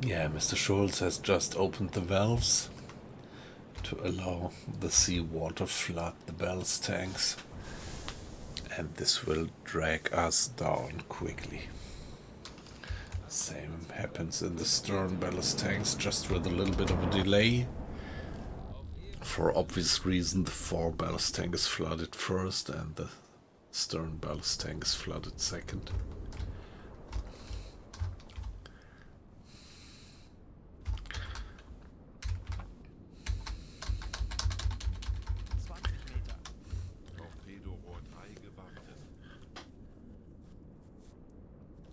Yeah, Mr. Schulz has just opened the valves. to allow the seawater flood the ballast tanks, and this will drag us down quickly. Same happens in the stern ballast tanks, just with a little bit of a delay. For obvious reason, the fore ballast tank is flooded first and the stern ballast tank is flooded second. Torpedorohr 3 gewartet.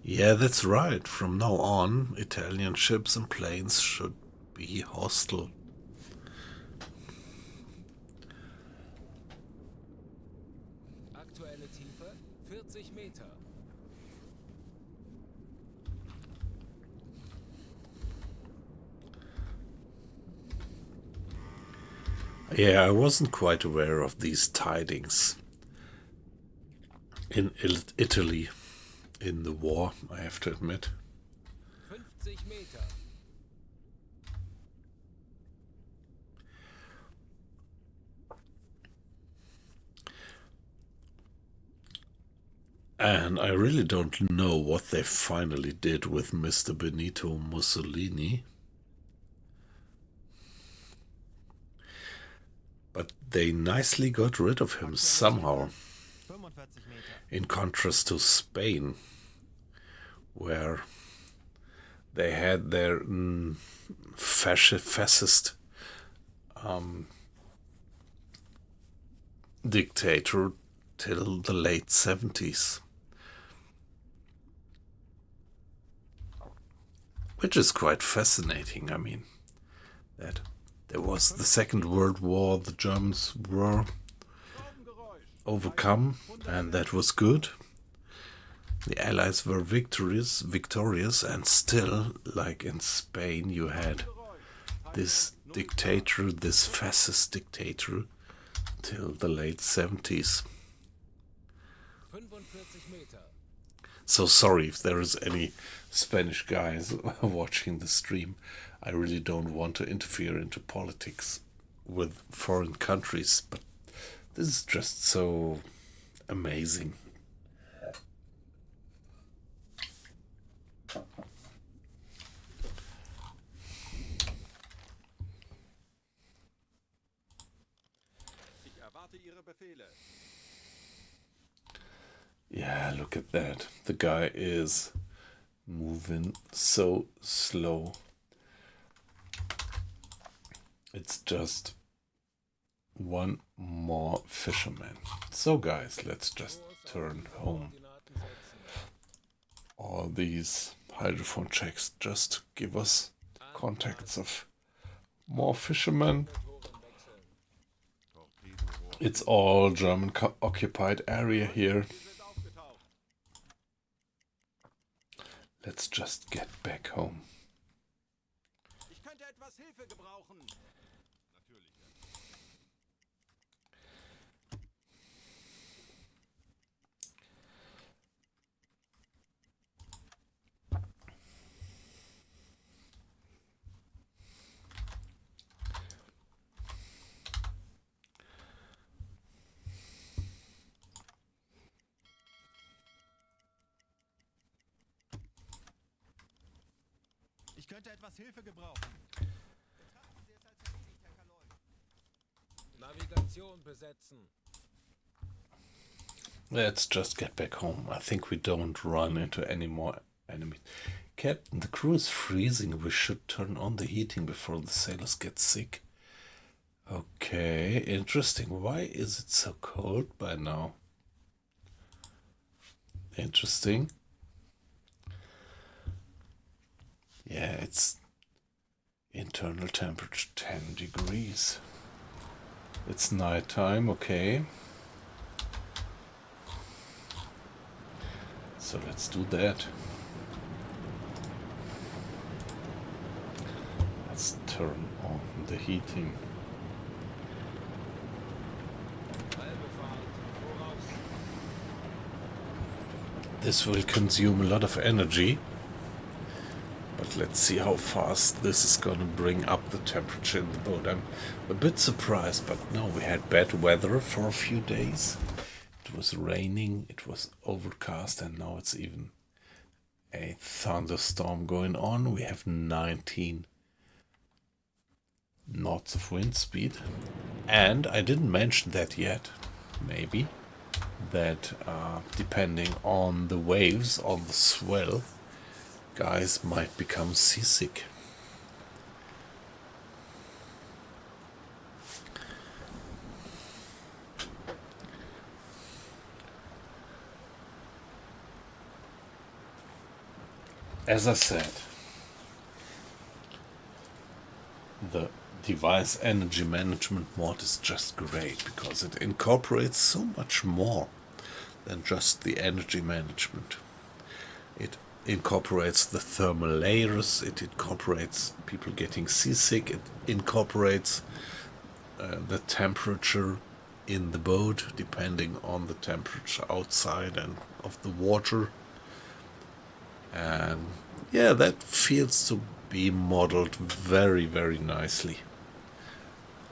Yeah, that's right. From now on, Italian ships and planes should be hostile. Aktuelle Tiefe 40 Meter. Yeah, I wasn't quite aware of these tidings in Italy in the war, I have to admit. 50 Meter. And I really don't know what they finally did with Mr. Benito Mussolini. But they nicely got rid of him somehow. In contrast to Spain, where they had their fascist dictator till the late 70s. Which is quite fascinating. I mean, that there was the Second World War, the Germans were overcome, and that was good. The Allies were victorious, and still, like in Spain, you had this dictator, this fascist dictator, till the late 70s. 45 Meter. So sorry if there is any Spanish guys watching the stream. I really don't want to interfere into politics with foreign countries, but this is just so amazing. Ich erwarte Ihre Befehle. Yeah, look at that. The guy is moving so slow. It's just one more fisherman. So guys, let's just turn home. All these hydrophone checks just give us contacts of more fishermen. It's all German occupied area here. Let's just get back home. Ich könnte etwas Hilfe gebrauchen. Natürlich. Ich könnte etwas Hilfe gebrauchen. Betrachten Sie es als erledigt, Herr Kaloy. Navigation besetzen. Let's just get back home. I think we don't run into any more enemies. Captain, the crew is freezing. We should turn on the heating before the sailors get sick. Okay, interesting. Why is it so cold by now? Interesting. Yeah, it's internal temperature 10 degrees. It's nighttime, okay. So let's do that. Let's turn on the heating. This will consume a lot of energy, but let's see how fast this is going to bring up the temperature in the boat. I'm a bit surprised, but no, we had bad weather for a few days. It was raining, it was overcast, and now it's even a thunderstorm going on. We have 19 knots of wind speed. And I didn't mention that yet, maybe, that depending on the waves, on the swell, guys might become seasick. As I said, the device energy management mod is just great because it incorporates so much more than just the energy management. It incorporates the thermal layers, it incorporates people getting seasick, it incorporates the temperature in the boat depending on the temperature outside and of the water. And yeah, that feels to be modeled very, very nicely.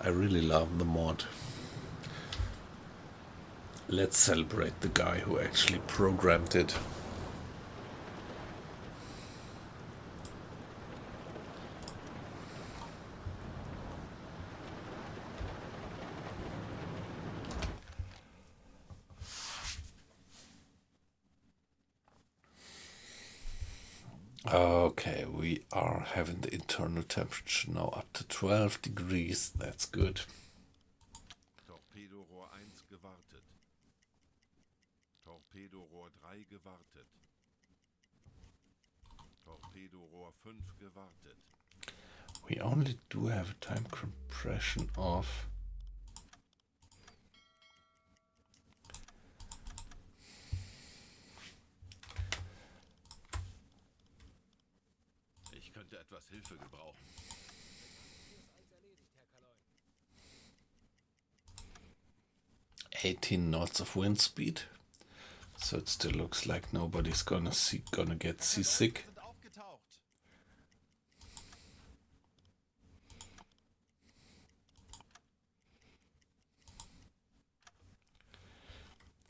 I really love the mod. Let's celebrate the guy who actually programmed it. Okay, we are having the internal temperature now up to 12 degrees. That's good. Torpedorohr 1 gewartet. Torpedorohr 3 gewartet. Torpedorohr 5 gewartet. We only do have a time compression of Ich könnte etwas Hilfe gebrauchen. 18 knots of wind speed. So it still looks like nobody's gonna get seasick. Sind aufgetaucht.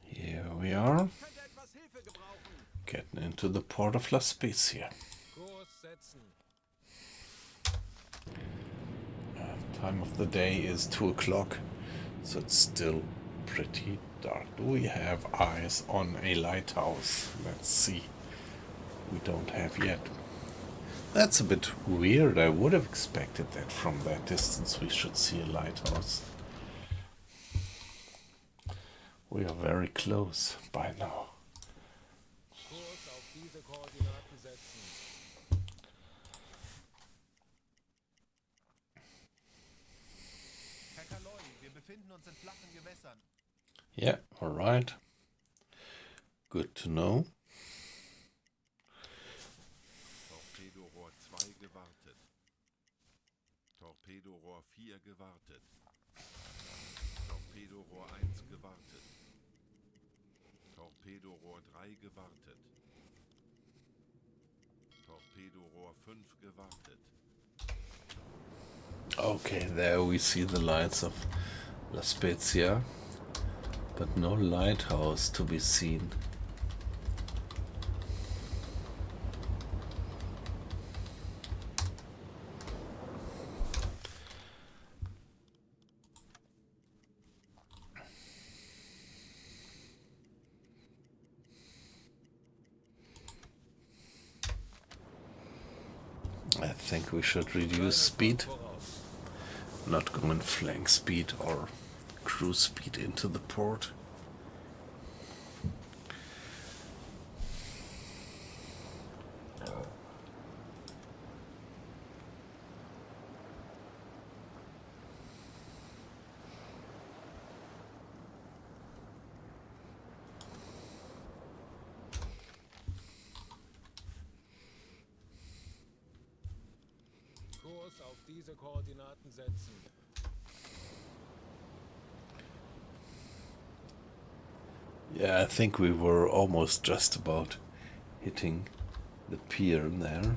Here we are, Könnte etwas Hilfe gebrauchen. getting into the port of La Spezia. Kurs setzen. Time of the day is 2 o'clock, so it's still pretty dark. Do we have eyes on a lighthouse? Let's see. We don't have yet. That's a bit weird. I would have expected that from that distance we should see a lighthouse. We are very close by now. Kurs auf diese Koordinaten setzen. Herr Kaloi, wir befinden uns in flachen Gewässern. Yeah, alright. Good to know. Torpedorohr 2 gewartet. Torpedorohr 4 gewartet. Torpedorohr 1 gewartet. Torpedorohr 3 gewartet. Torpedorohr 5 gewartet. Okay, there we see the lights of La Spezia, but no lighthouse to be seen. I think we should reduce speed, not go in flank speed or cruise speed into the port. Kurs auf diese Koordinaten setzen. Yeah, I think we were almost just about hitting the pier there.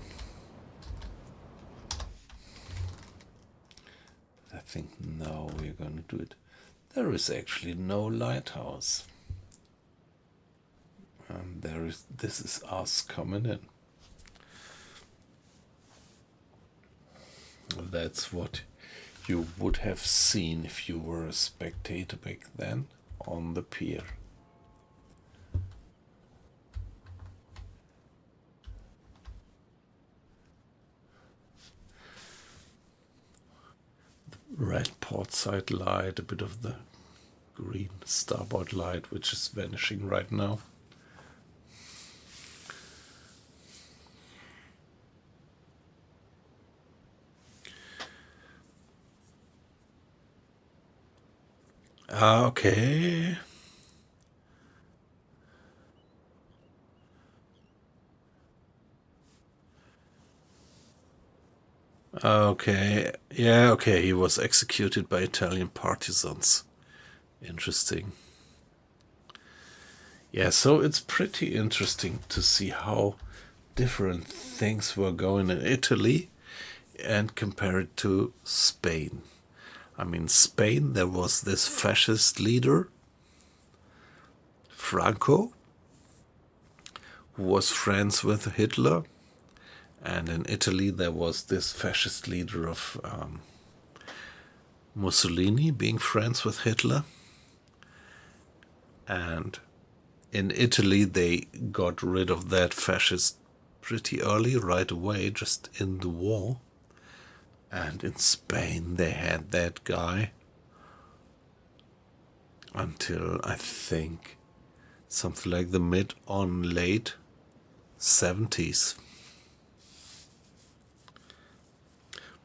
think now we're gonna do it. There is actually no lighthouse. And this is us coming in. That's what you would have seen if you were a spectator back then on the pier. Red port side light, a bit of the green starboard light, which is vanishing right now. Okay. Okay. Yeah, okay. He was executed by Italian partisans. Interesting. Yeah, so it's pretty interesting to see how different things were going in Italy and compare it to Spain. I mean, Spain, there was this fascist leader, Franco, who was friends with Hitler. And in Italy, there was this fascist leader of Mussolini being friends with Hitler. And in Italy, they got rid of that fascist pretty early, right away, just in the war. And in Spain, they had that guy until, I think, something like the mid on late 70s.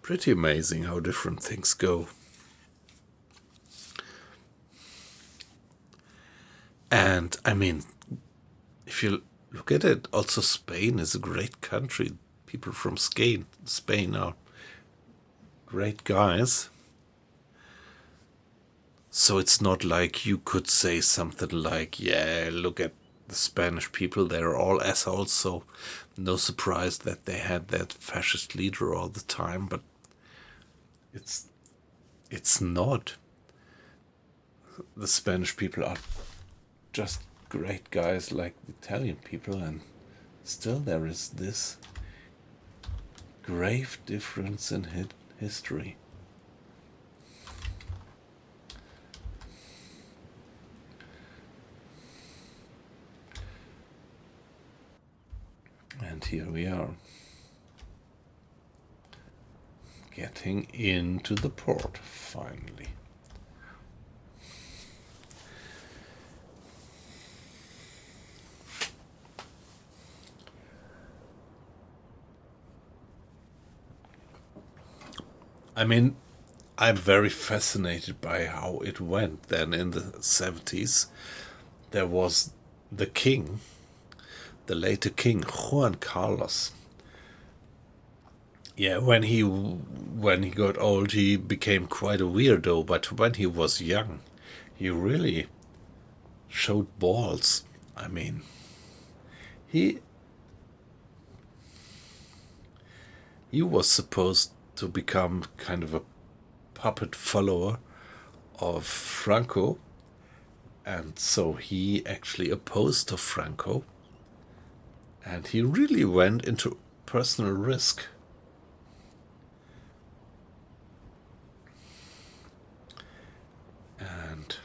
Pretty amazing how different things go. And I mean, if you look at it, also Spain is a great country. People from Spain are great guys. So it's not like you could say something like, yeah, look at the Spanish people, they're all assholes, so no surprise that they had that fascist leader all the time, but it's not. The Spanish people are just great guys like the Italian people, and still there is this grave difference in history. And here we are, getting into the port finally. I mean, I'm very fascinated by how it went then in the 70s. There was the king, the later king, Juan Carlos. Yeah, when he got old, he became quite a weirdo, but when he was young, he really showed balls. I mean, he was supposed to become kind of a puppet follower of Franco, and so he actually opposed to Franco, and he really went into personal risk. And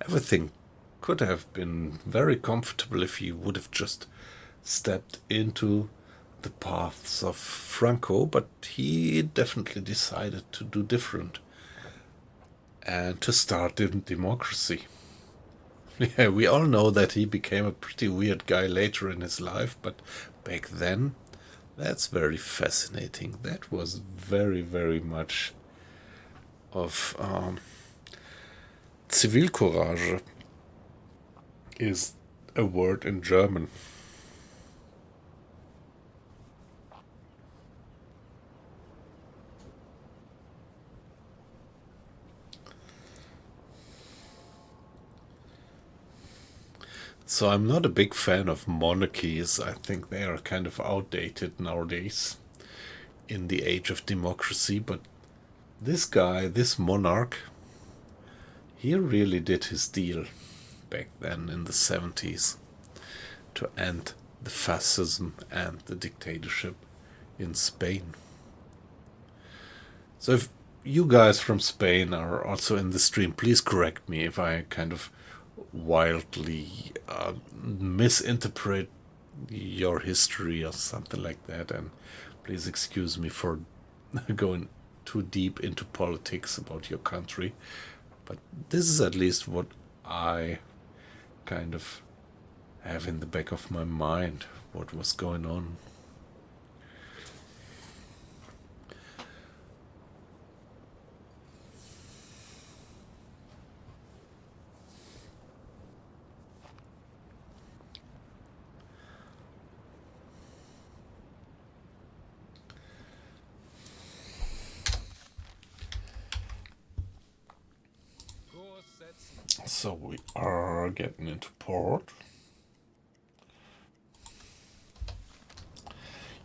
everything could have been very comfortable if he would have just stepped into the paths of Franco, but he definitely decided to do different and to start in democracy. Yeah, we all know that he became a pretty weird guy later in his life, but back then, that's very fascinating. That was very, very much of Zivilcourage is a word in German. So I'm not a big fan of monarchies. I think they are kind of outdated nowadays in the age of democracy, but this guy, this monarch, he really did his deal back then in the 70s to end the fascism and the dictatorship in Spain. So if you guys from Spain are also in the stream, please correct me if I kind of wildly misinterpret your history or something like that, and please excuse me for going too deep into politics about your country, but this is at least what I kind of have in the back of my mind, what was going on. Kurs setzen. So we are getting into port.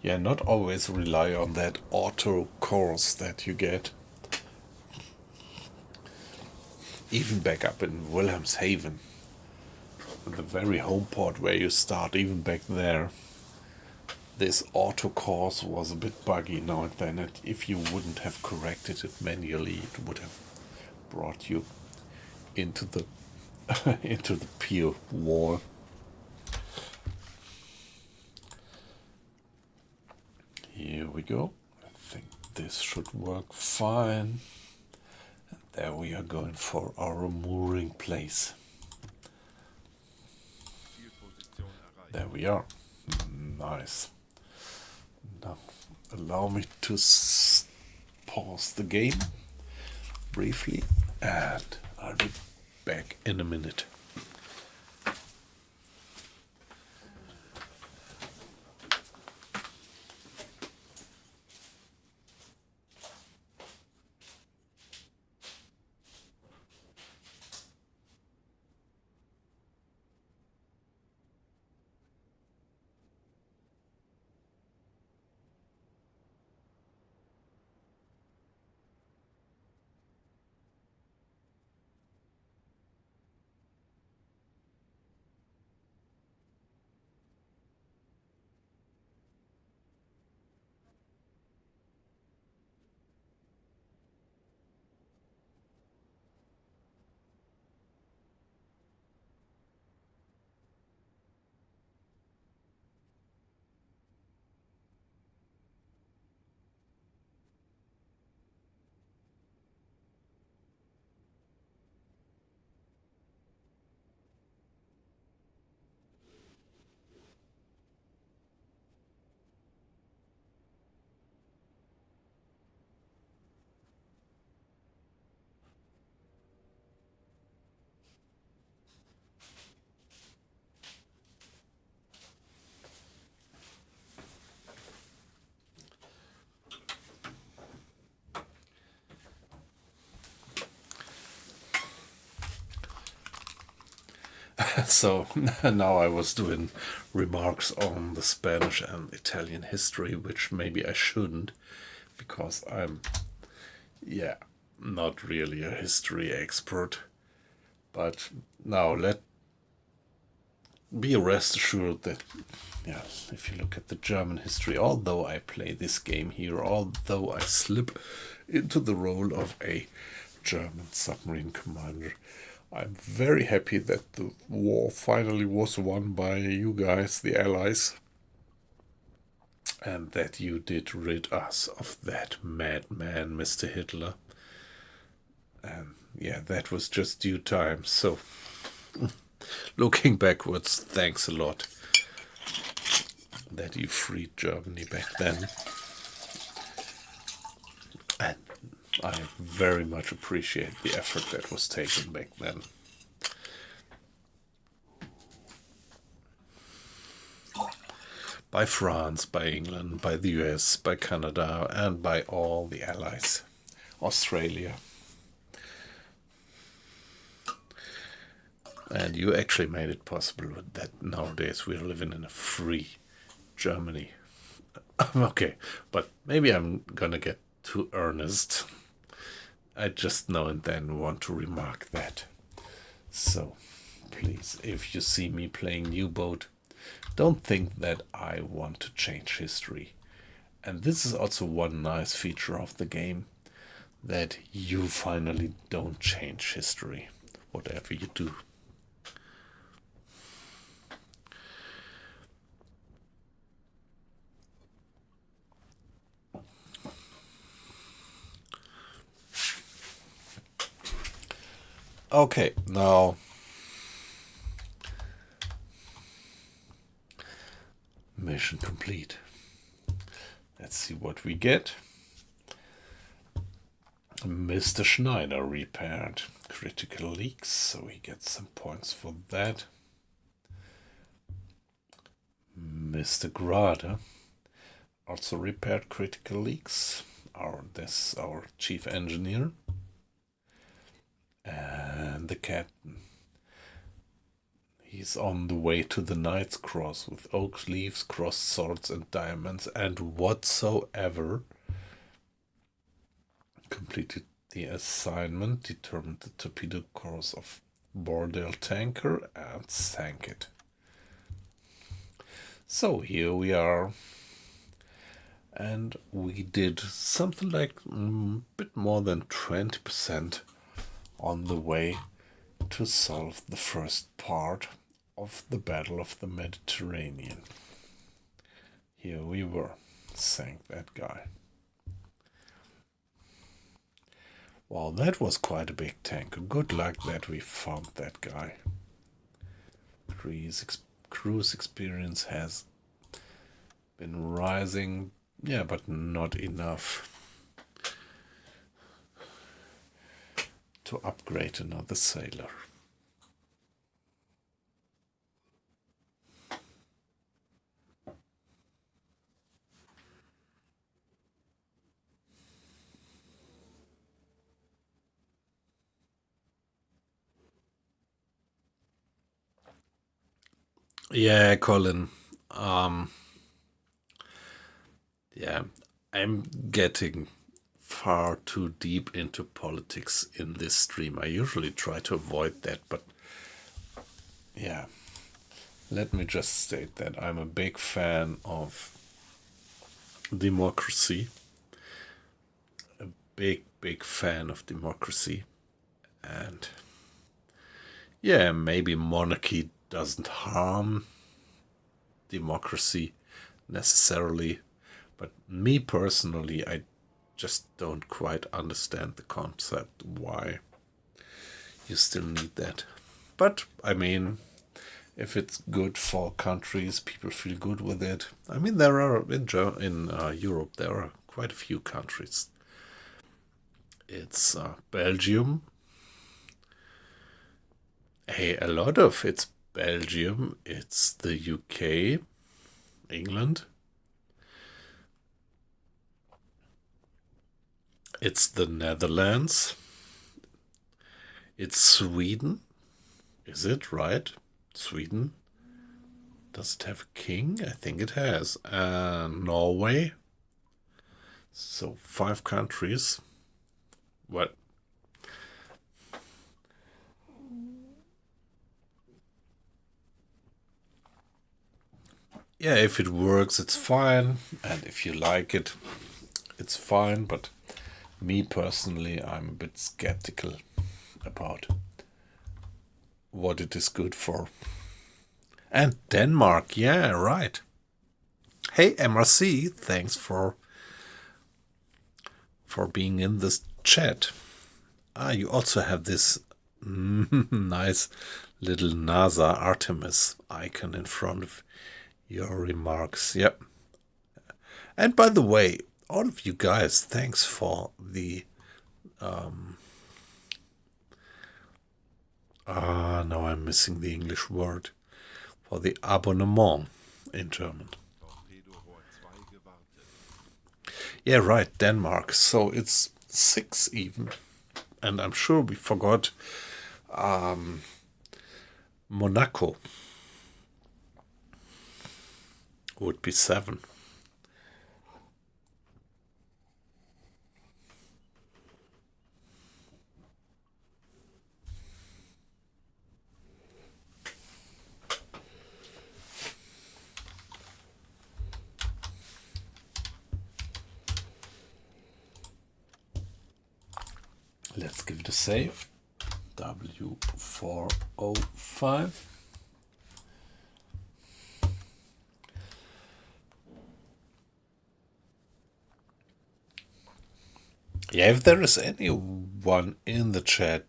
Yeah, not always rely on that auto course that you get. Even back up in Wilhelmshaven, the very home port where you start, even back there, this auto course was a bit buggy now and then. If you wouldn't have corrected it manually, it would have brought you into the into the pier wall. Here we go. I think this should work fine. And there we are going for our mooring place. Zielposition erreicht. There we are. Nice. Now allow me to pause the game briefly, and I'll be back in a minute. So now I was doing remarks on the Spanish and Italian history, which maybe I shouldn't, because I'm, yeah, not really a history expert. But now be rest assured that, yeah, if you look at the German history, although I play this game here, although I slip into the role of a German submarine commander, I'm very happy that the war finally was won by you guys, the Allies, and that you did rid us of that madman, Mr. Hitler. And yeah, that was just due time. So, looking backwards, thanks a lot that you freed Germany back then. And I very much appreciate the effort that was taken back then. By France, by England, by the US, by Canada, and by all the Allies. Australia. And you actually made it possible that nowadays we're living in a free Germany. Okay, but maybe I'm gonna get too earnest. I just now and then want to remark that. So, please, if you see me playing U-Boat, don't think that I want to change history. And this is also one nice feature of the game, that you finally don't change history, whatever you do. Okay, now mission complete. Let's see what we get. Mr. Schneider repaired critical leaks, so we get some points for that. Mr. Grade also repaired critical leaks. This is our chief engineer. And the captain. He's on the way to the Knight's Cross with oak leaves, crossed swords, and diamonds, and whatsoever. Completed the assignment, determined the torpedo course of Bordeaux tanker, and sank it. So here we are. And we did something like a bit more than 20% on the way to solve the first part of the Battle of the Mediterranean. Here we were, sank that guy. Well, that was quite a big tanker. Good luck that we found that guy. Cruise experience has been rising, yeah, but not enough to upgrade another sailor. Yeah, Colin. Yeah, I'm getting far too deep into politics in this stream. I usually try to avoid that, but yeah. Let me just state that I'm a big fan of democracy. A big, big fan of democracy. And yeah, maybe monarchy doesn't harm democracy necessarily, but me personally, I just don't quite understand the concept why you still need that. But I mean, if it's good for countries, people feel good with it. I mean, there are in Europe there are quite a few countries. It's Belgium. Hey, a lot of it's Belgium. It's the UK, England. It's the Netherlands. It's Sweden. Is it right? Sweden. Does it have a king? I think it has. Norway. So 5 countries. What? Yeah, if it works, it's fine. And if you like it, it's fine. But me personally, I'm a bit skeptical about what it is good for. And Denmark, yeah, right. Hey, MRC, thanks for being in this chat. You also have this nice little NASA Artemis icon in front of your remarks. Yep. And by the way, all of you guys, thanks for the now I'm missing the English word. For the abonnement in German. Yeah, right, Denmark. So it's 6 even. And I'm sure we forgot Monaco would be 7. Let's give it a save. W405. Yeah, if there is anyone in the chat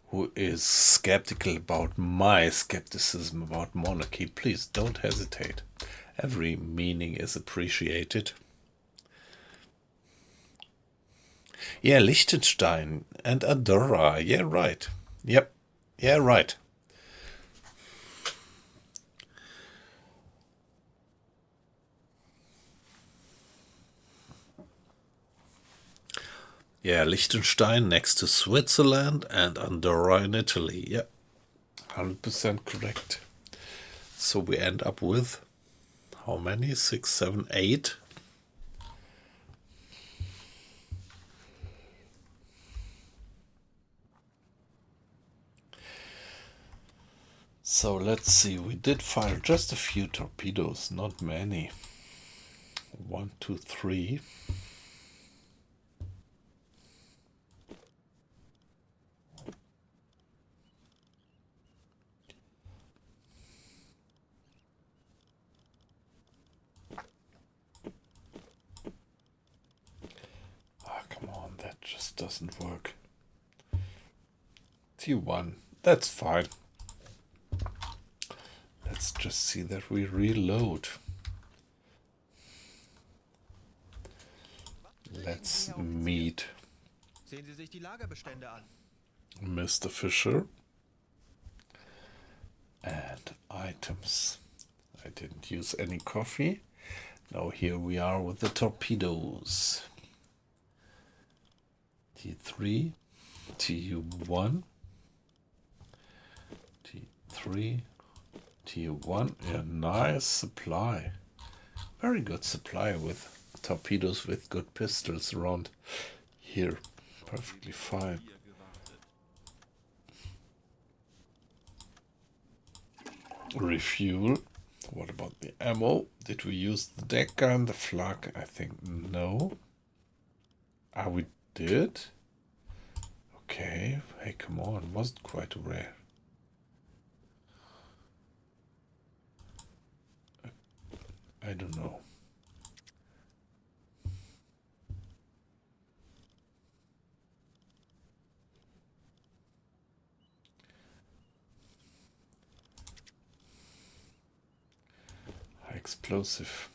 who is skeptical about my skepticism about monarchy, please don't hesitate. Every meaning is appreciated. Yeah, Liechtenstein and Andorra. Yeah, right. Yep. Yeah, right. Yeah, Liechtenstein next to Switzerland and Andorra in Italy. Yep. 100% correct. So we end up with how many? 6, 7, 8. So let's see. We did fire just a few torpedoes, not many. 1, 2, 3. Ah, come on, that just doesn't work. T1, that's fine. Let's just see that we reload. Let's meet Sehen Sie sich die Lagerbestände an. Mr. Fisher. And items. I didn't use any coffee. Now here we are with the torpedoes. T3, TU1, T3, TU1. Yeah, nice supply. Very good supply with torpedoes with good pistols around here. Perfectly fine. Refuel. What about the ammo? Did we use the deck gun, the flak? I think no. Ah, we did? Okay. Hey, come on. Wasn't quite rare. I don't know. High explosive.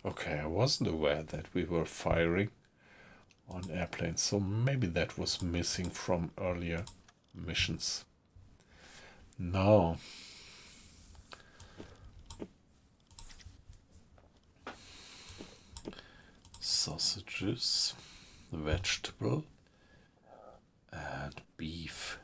Okay, I wasn't aware that we were firing on airplanes, so maybe that was missing from earlier missions. Now, sausages, vegetable, and beef.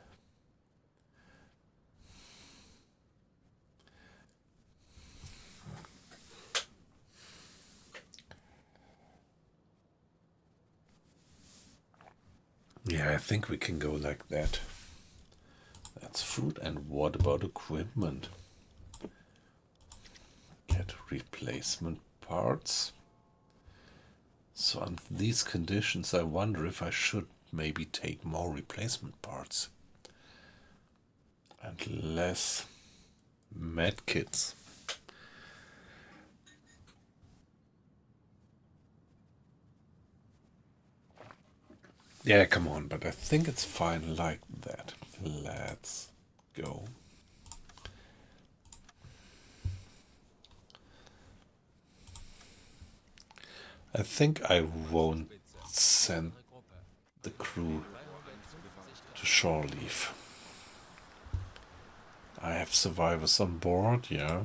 Yeah, I think we can go like that. That's food. And what about equipment? Get replacement parts. So under these conditions, I wonder if I should maybe take more replacement parts and less med kits. Yeah, come on, but I think it's fine like that. Let's go. I think I won't send the crew to shore leave. I have survivors on board, yeah.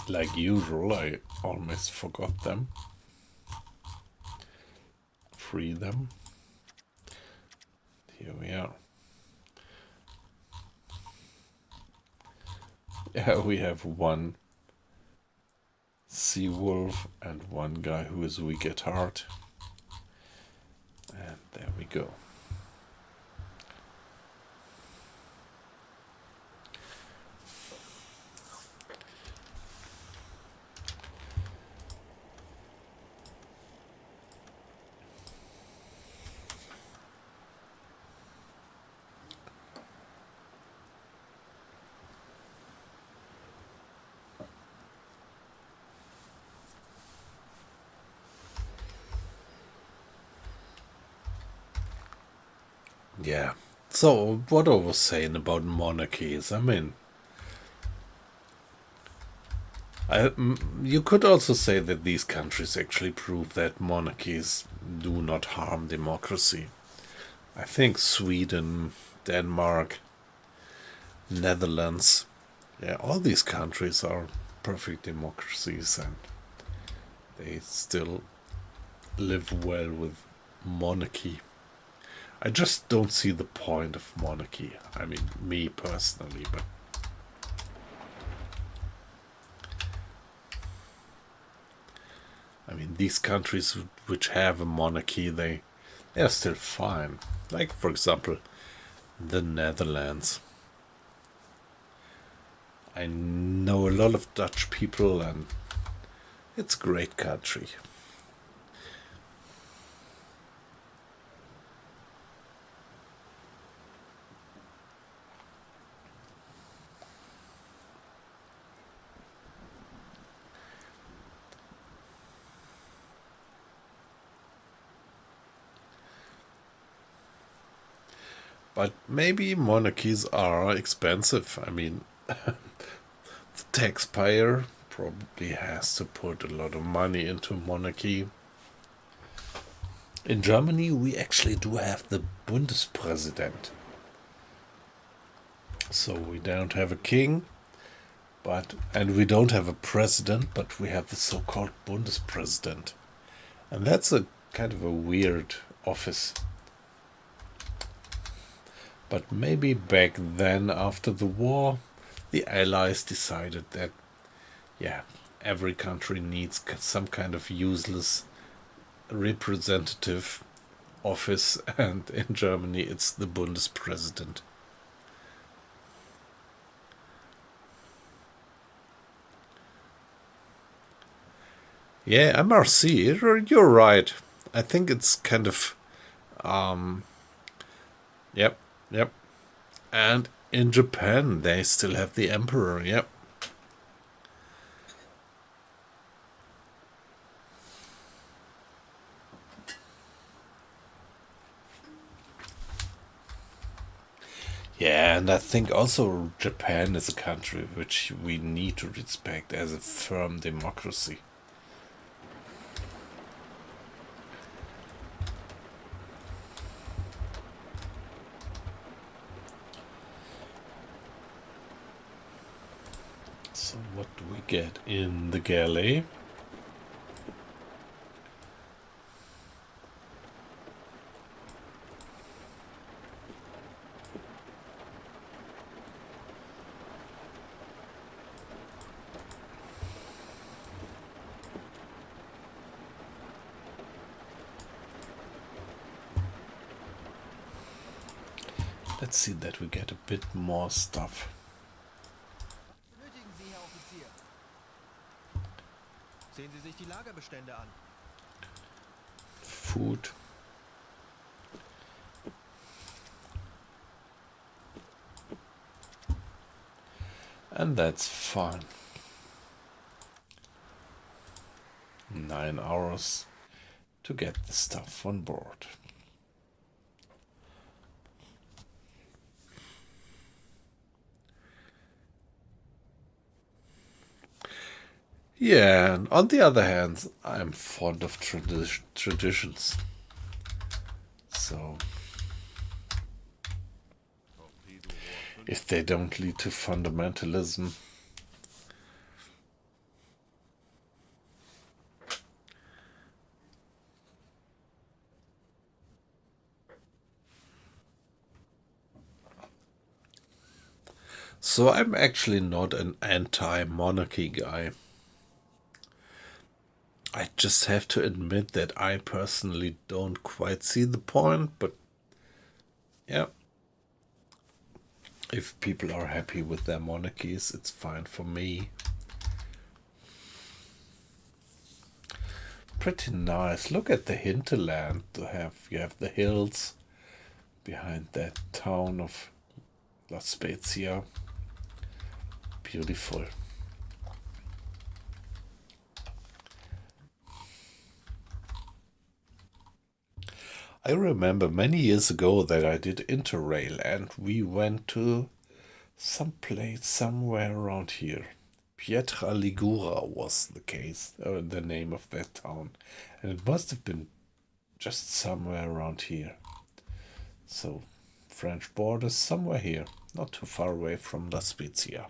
Like usual, I almost forgot them. Free them. Here we are. Yeah, we have one sea wolf and one guy who is weak at heart. And there we go. Yeah. So, what I was saying about monarchies, I mean, you could also say that these countries actually prove that monarchies do not harm democracy. I think Sweden, Denmark, Netherlands, yeah, all these countries are perfect democracies and they still live well with monarchy. I just don't see the point of monarchy. I mean, me personally, but I mean, these countries which have a monarchy, they're still fine. Like, for example, the Netherlands. I know a lot of Dutch people, and it's a great country. But maybe monarchies are expensive. I mean, the taxpayer probably has to put a lot of money into monarchy. In Germany, we actually do have the Bundespräsident. So we don't have a king, and we don't have a president, but we have the so-called Bundespräsident. And that's a kind of a weird office. But maybe back then, after the war, the Allies decided that, yeah, every country needs some kind of useless representative office, and in Germany it's the Bundespräsident. Yeah, MRC, you're right. I think it's kind of, yep, yep. And in Japan, they still have the emperor, yep. Yeah, and I think also Japan is a country which we need to respect as a firm democracy. So what do we get in the galley? Let's see that we get a bit more stuff. Benötigen Sie, Herr Offizier? Sehen Sie sich die Lagerbestände an. Food. And that's fine. 9 hours to get the stuff on board. Yeah, and on the other hand, I'm fond of traditions. So, if they don't lead to fundamentalism, so I'm actually not an anti-monarchy guy. I just have to admit that I personally don't quite see the point, but yeah. If people are happy with their monarchies, it's fine for me. Pretty nice. Look at the hinterland. You have the hills behind that town of La Spezia. Beautiful. I remember many years ago that I did Interrail and we went to some place somewhere around here. Pietra Ligura was the name of that town. And it must have been just somewhere around here. So, French border somewhere here, not too far away from La Spezia.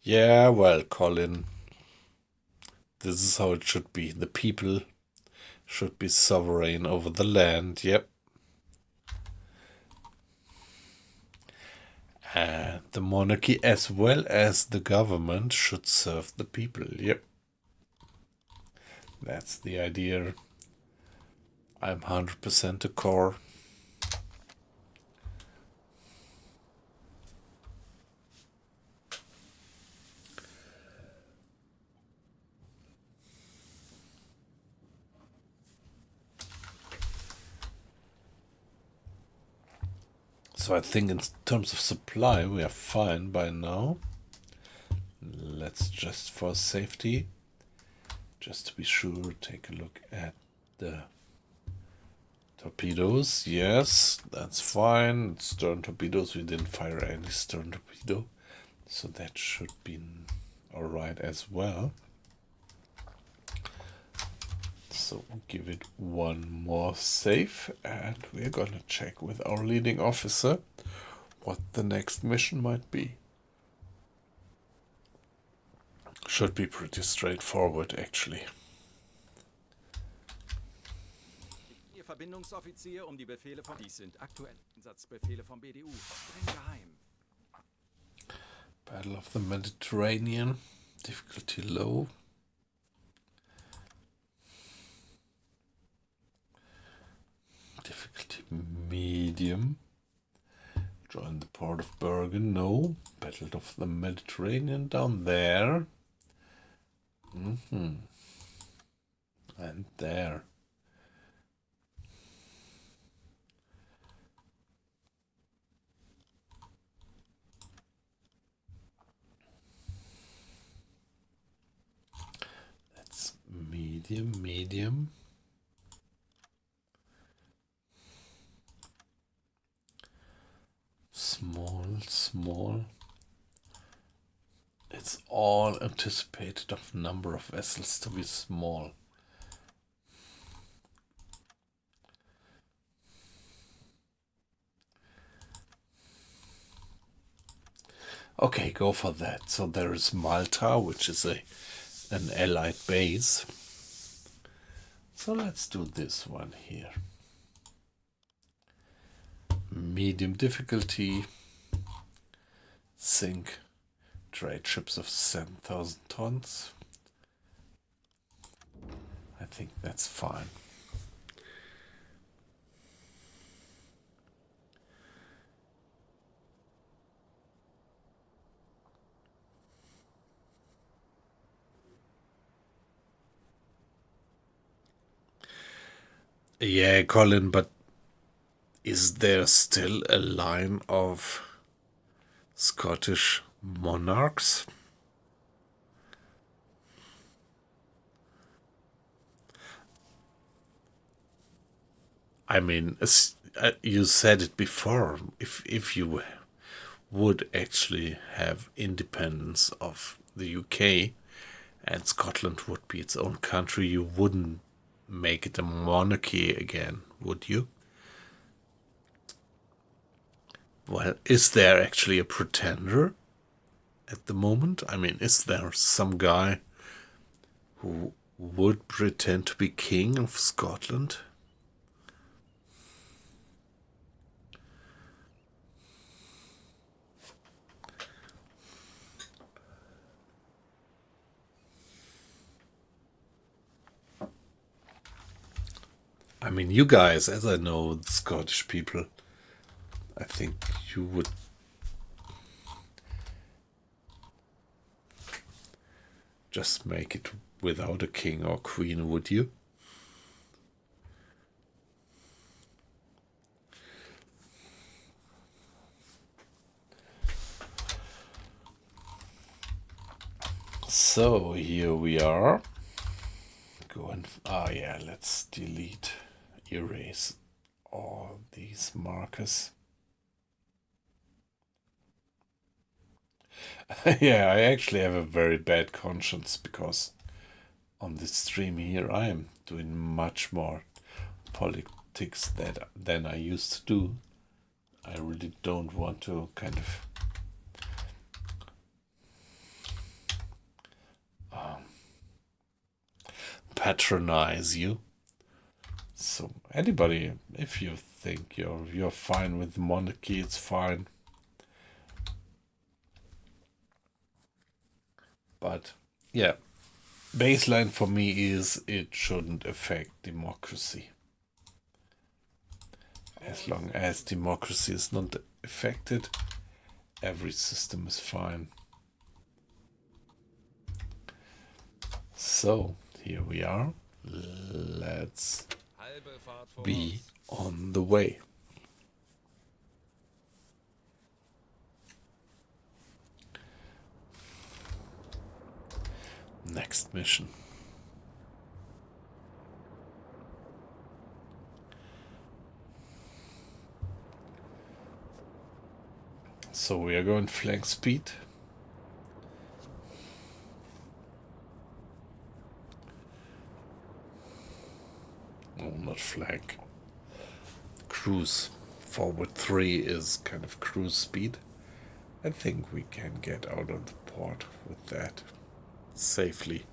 Yeah, well, Colin, this is how it should be. The people should be sovereign over the land, yep. And the monarchy as well as the government should serve the people, yep. That's the idea. I'm 100% a core. So I think in terms of supply we are fine by now. Let's just for safety, just to be sure, take a look at the torpedoes. Yes, that's fine. Stern torpedoes, we didn't fire any stern torpedo, so that should be alright as well. So give it one more save and we're gonna check with our leading officer what the next mission might be. Should be pretty straightforward actually. Ihr Verbindungsoffizier die Befehle von... Dies sind aktuelle Einsatzbefehle vom BDU. Streng geheim. Battle of the Mediterranean. Difficulty low. Difficulty medium. Join the port of Bergen. No. Battle of the Mediterranean down there. And there. That's medium. Small. It's all anticipated of number of vessels to be small. Okay, go for that. So there is Malta, which is an allied base. So let's do this one here. Medium difficulty. Sink trade ships of 7,000 tons. I think that's fine. Yeah, Colin, but is there still a line of Scottish monarchs? I mean, you said it before, if you would actually have independence of the UK and Scotland would be its own country, you wouldn't make it a monarchy again, would you? Well, is there actually a pretender at the moment? I mean, is there some guy who would pretend to be king of Scotland? I mean, you guys, as I know, the Scottish people, I think you would just make it without a king or queen, would you? So here we are. Go and yeah, let's delete, erase all these markers. Yeah, I actually have a very bad conscience because on this stream here I am doing much more politics than I used to do. I really don't want to kind of patronize you. So anybody, if you think you're fine with the monarchy, it's fine. But yeah, baseline for me is it shouldn't affect democracy. As long as democracy is not affected, every system is fine. So here we are. Let's be on the way. Next mission. So we are going flank speed. Oh, not flank. Cruise. Forward 3 is kind of cruise speed. I think we can get out of the port with that safely.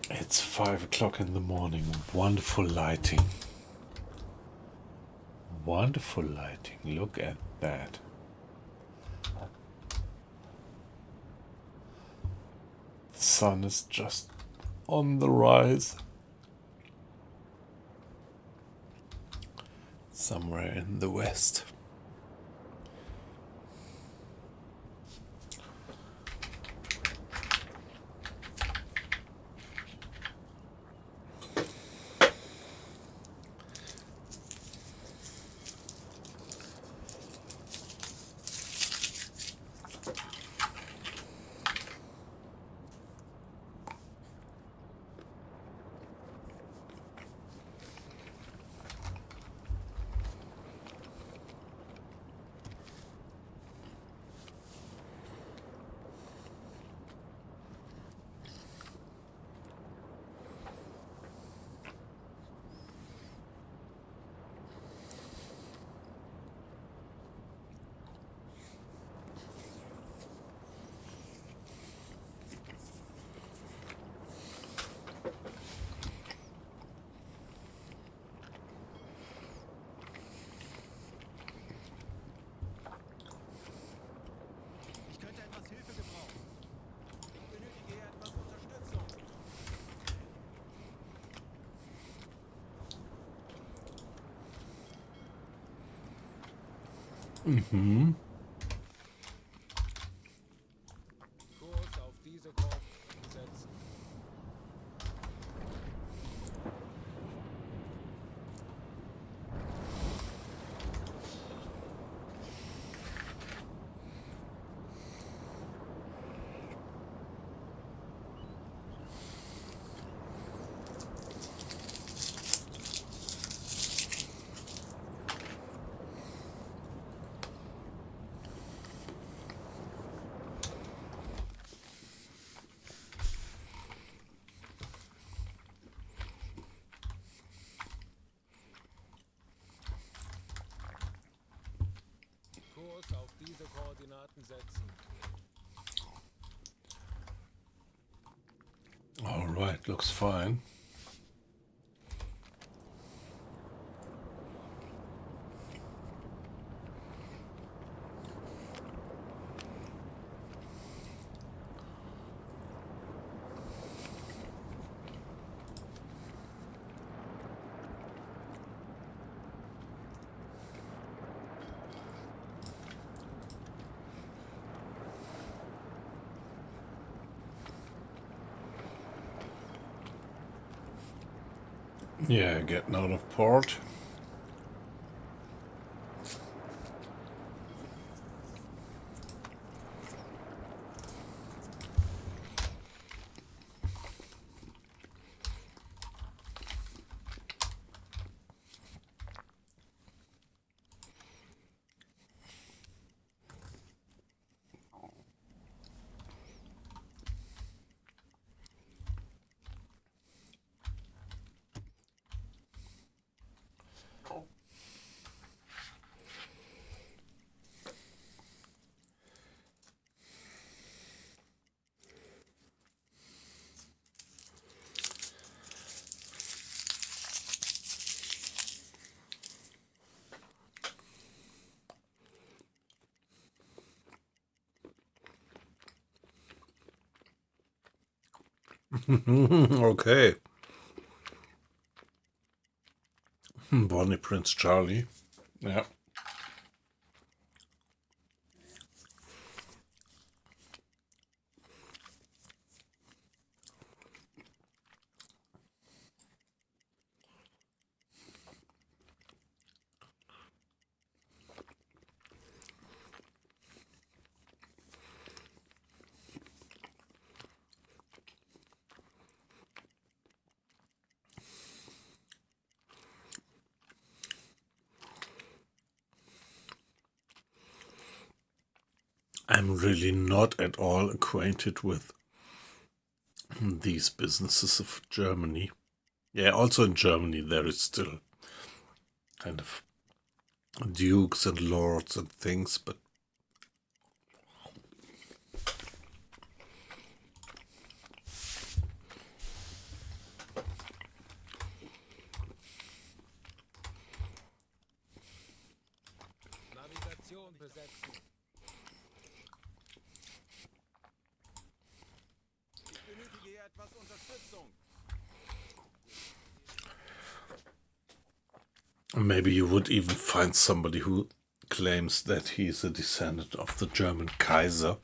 It's 5 o'clock in the morning. Wonderful lighting. Wonderful lighting. Look at that. The sun is just on the rise. Somewhere in the west. Ich könnte etwas Hilfe gebrauchen. Ich benötige hier etwas Unterstützung. Kurs auf diese Koordinaten setzen. All right, looks fine. Yeah, getting out of port. Okay. Bonnie Prince Charlie. Yeah. I'm really not at all acquainted with these businesses of Germany. Yeah, also in Germany there is still kind of dukes and lords and things, but Navigation besetzen. Ich benötige hier etwas Unterstützung. maybe you would even find somebody who claims that he is a descendant of the German Kaiser.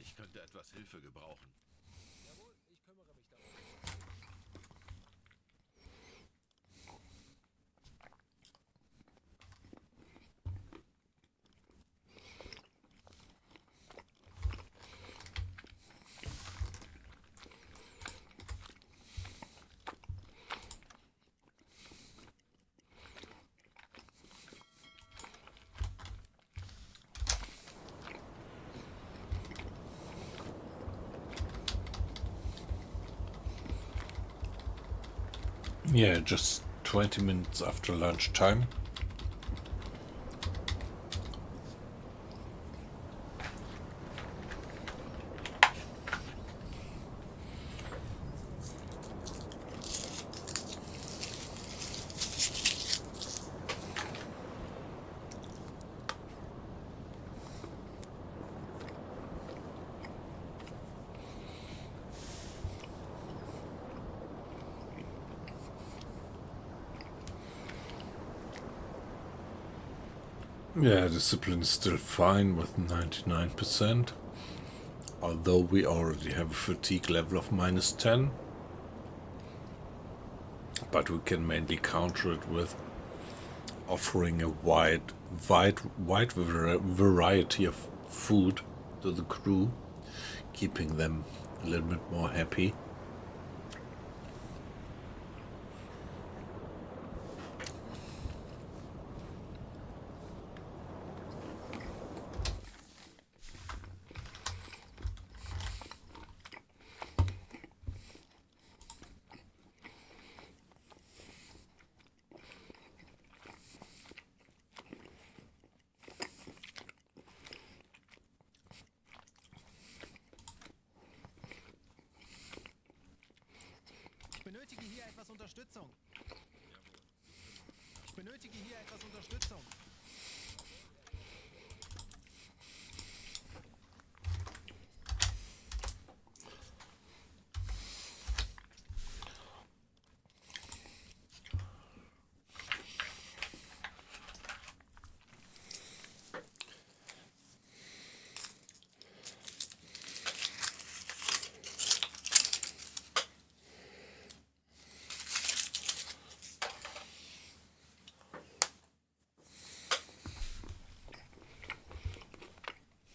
Ich könnte etwas Hilfe gebrauchen. Jawohl, ich kümmere mich darum. Yeah, just 20 minutes after lunchtime. Yeah, discipline is still fine with 99%, although we already have a fatigue level of -10. But we can mainly counter it with offering a wide variety of food to the crew, keeping them a little bit more happy. Ich benötige hier etwas Unterstützung. Ich benötige hier etwas Unterstützung.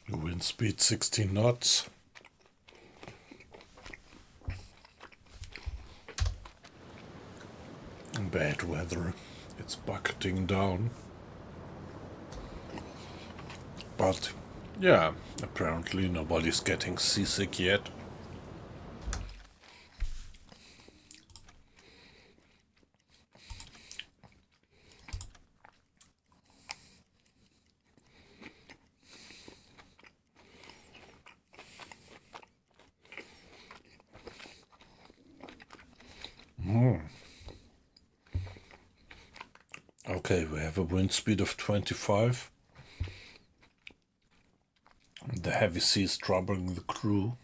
Wind speed 16 knots. Bad weather. It's bucketing down. But yeah, apparently nobody's getting seasick yet. Okay, we have a wind speed of 25. The heavy sea is troubling the crew.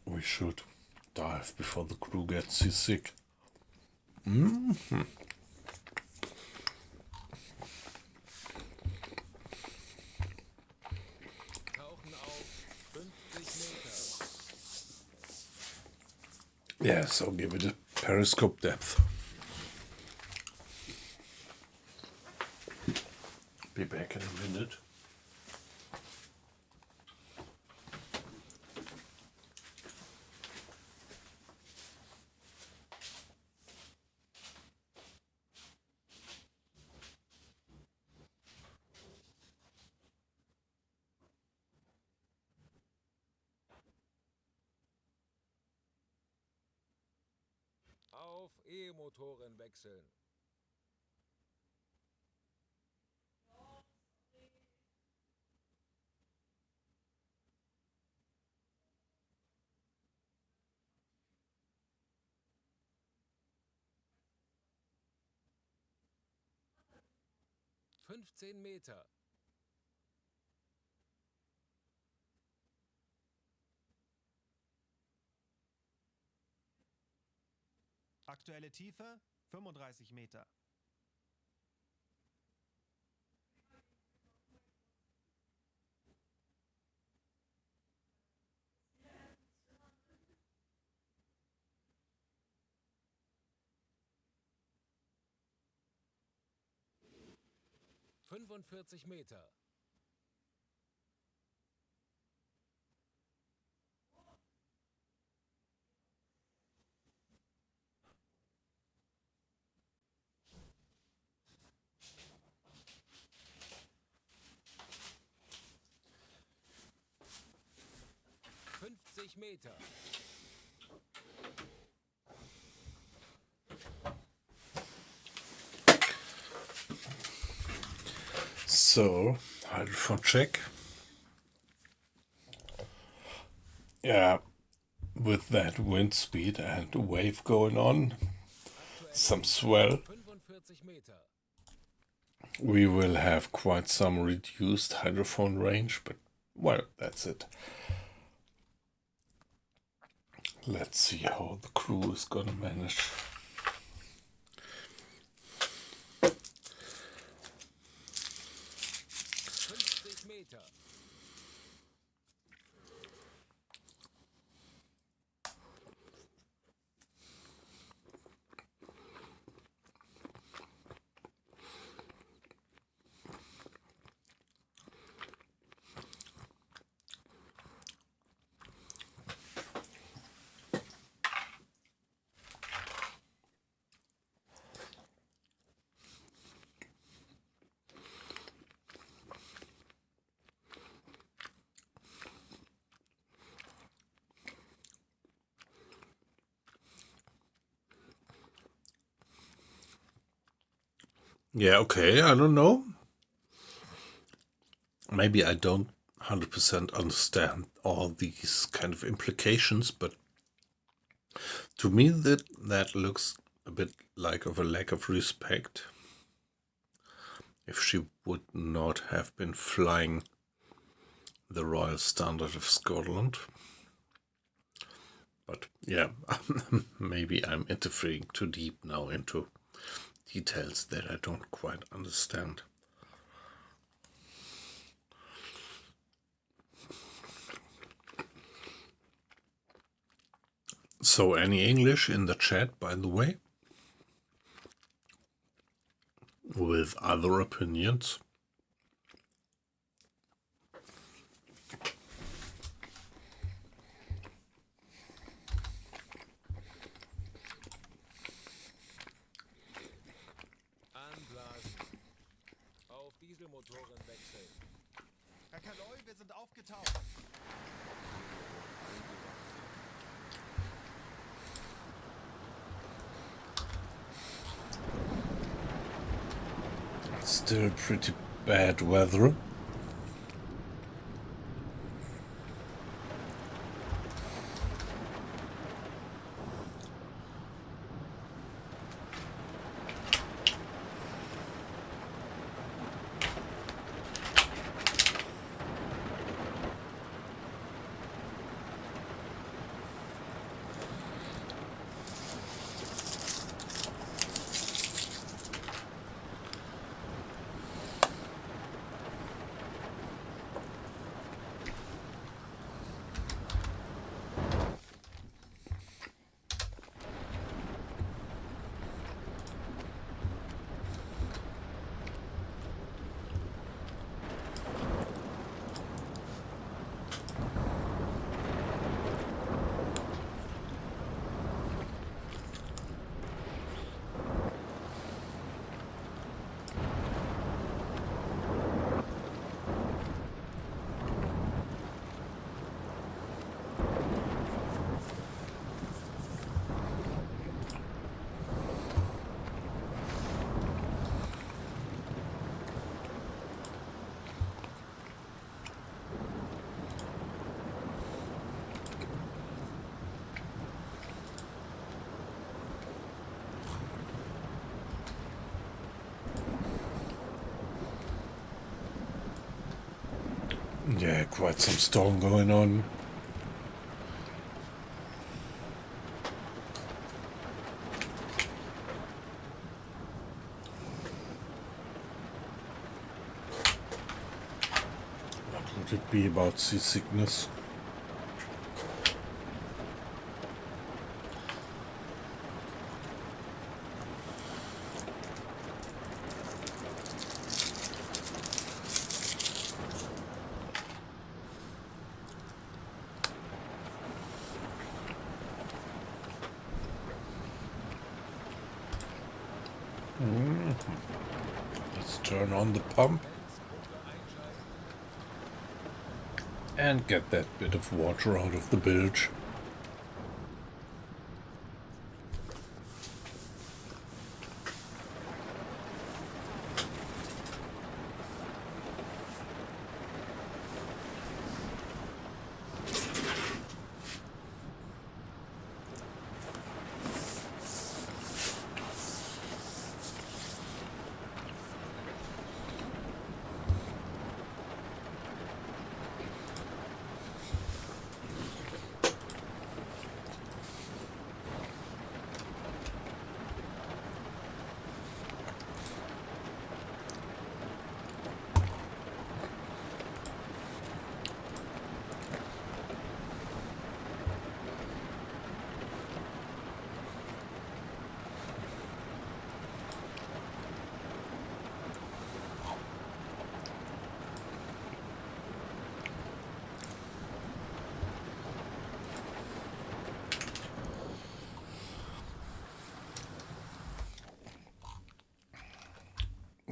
We should dive before the crew gets seasick. Tauchen auf 50 Meter. Yeah, so give it a periscope depth. Be back in a minute. Auf E-Motoren wechseln. Fünfzehn Meter. Aktuelle Tiefe 35 Meter. Fünfundvierzig Meter. Fünfzig Meter. So, hydrophone check. Yeah, with that wind speed and wave going on, some swell, 45 Meter. we will have quite some reduced hydrophone range, but well, that's it. Let's see how the crew is gonna manage. 50 Meter. Yeah, okay, I don't know. Maybe I don't 100% understand all these kind of implications, but to me that looks a bit like of a lack of respect. If she would not have been flying the Royal Standard of Scotland. But yeah, maybe I'm interfering too deep now into details that I don't quite understand. So, any English in the chat, by the way, with other opinions? Anblasen. Auf Dieselmotoren wechseln. Herr Kaloy, wir sind aufgetaucht. Still pretty bad weather. Yeah, quite some storm going on. What would it be about seasickness? Let's turn on the pump and get that bit of water out of the bilge.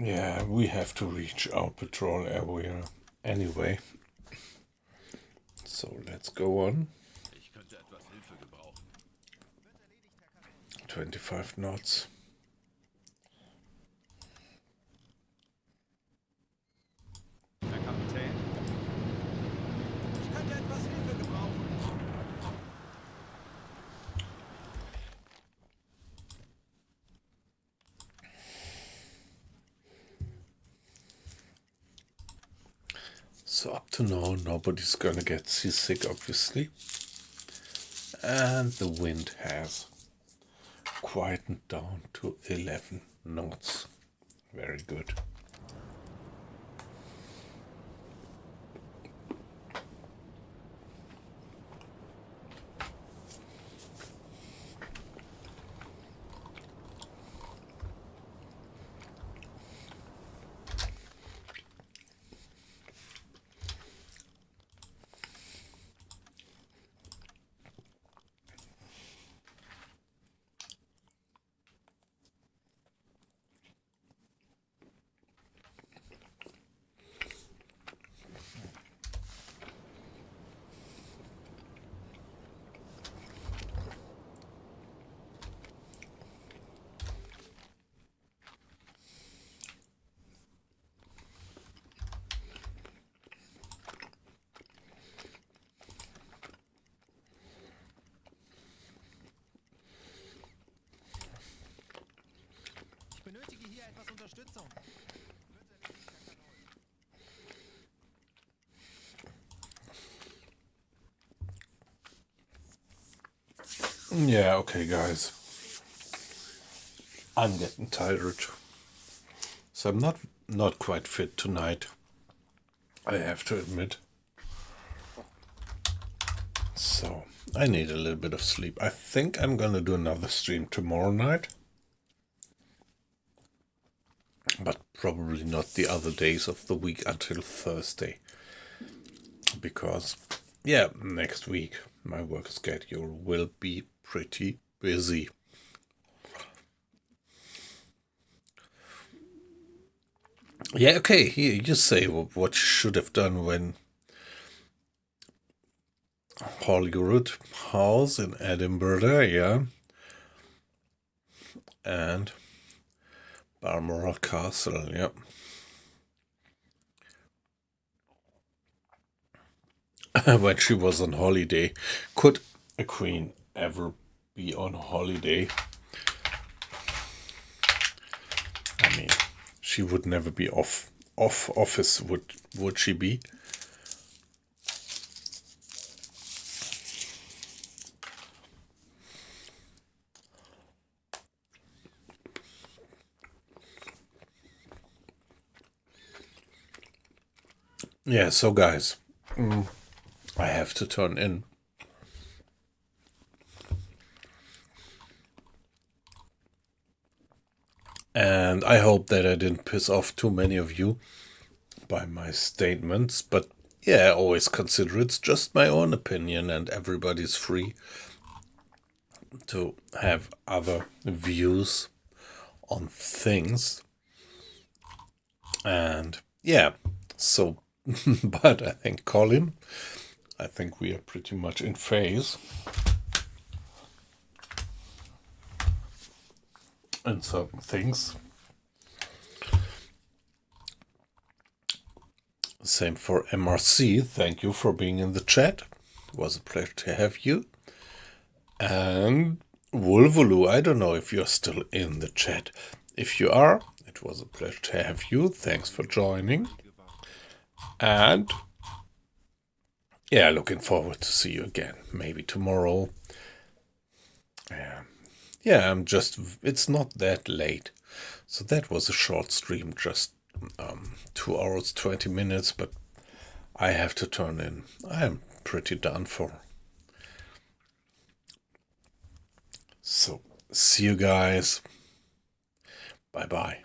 Yeah, we have to reach our patrol area anyway. So let's go on. Ich könnte etwas Hilfe gebrauchen. 25 knots. So up to now, nobody's gonna get seasick, obviously. And the wind has quietened down to 11 knots. Very good. Ich benötige hier etwas Unterstützung. Wird erledigt, Herr Kaloy. Yeah, okay, guys. I'm getting tired. So I'm not quite fit tonight, I have to admit. So I need a little bit of sleep. I think I'm gonna do another stream tomorrow night. But probably not the other days of the week until Thursday. Because, yeah, next week my work schedule will be pretty busy. Yeah, okay, here you say what you should have done when Holyrood House in Edinburgh, yeah, and Balmoral Castle, yeah. When she was on holiday. Could a queen ever be on holiday? I mean, she would never be off office, would she be? Yeah, so guys, I have to turn in. And I hope that I didn't piss off too many of you by my statements, but yeah, always consider it's just my own opinion and everybody's free to have other views on things. And yeah, so, but I think Colin, I think we are pretty much in phase. And certain things. Same for MRC. Thank you for being in the chat. It was a pleasure to have you. And Wolvolu, I don't know if you're still in the chat. If you are, it was a pleasure to have you. Thanks for joining. And yeah, looking forward to see you again. Maybe tomorrow. Yeah, it's not that late. So that was a short stream, just 2 hours, 20 minutes, but I have to turn in. I am pretty done for. So, see you guys. Bye-bye.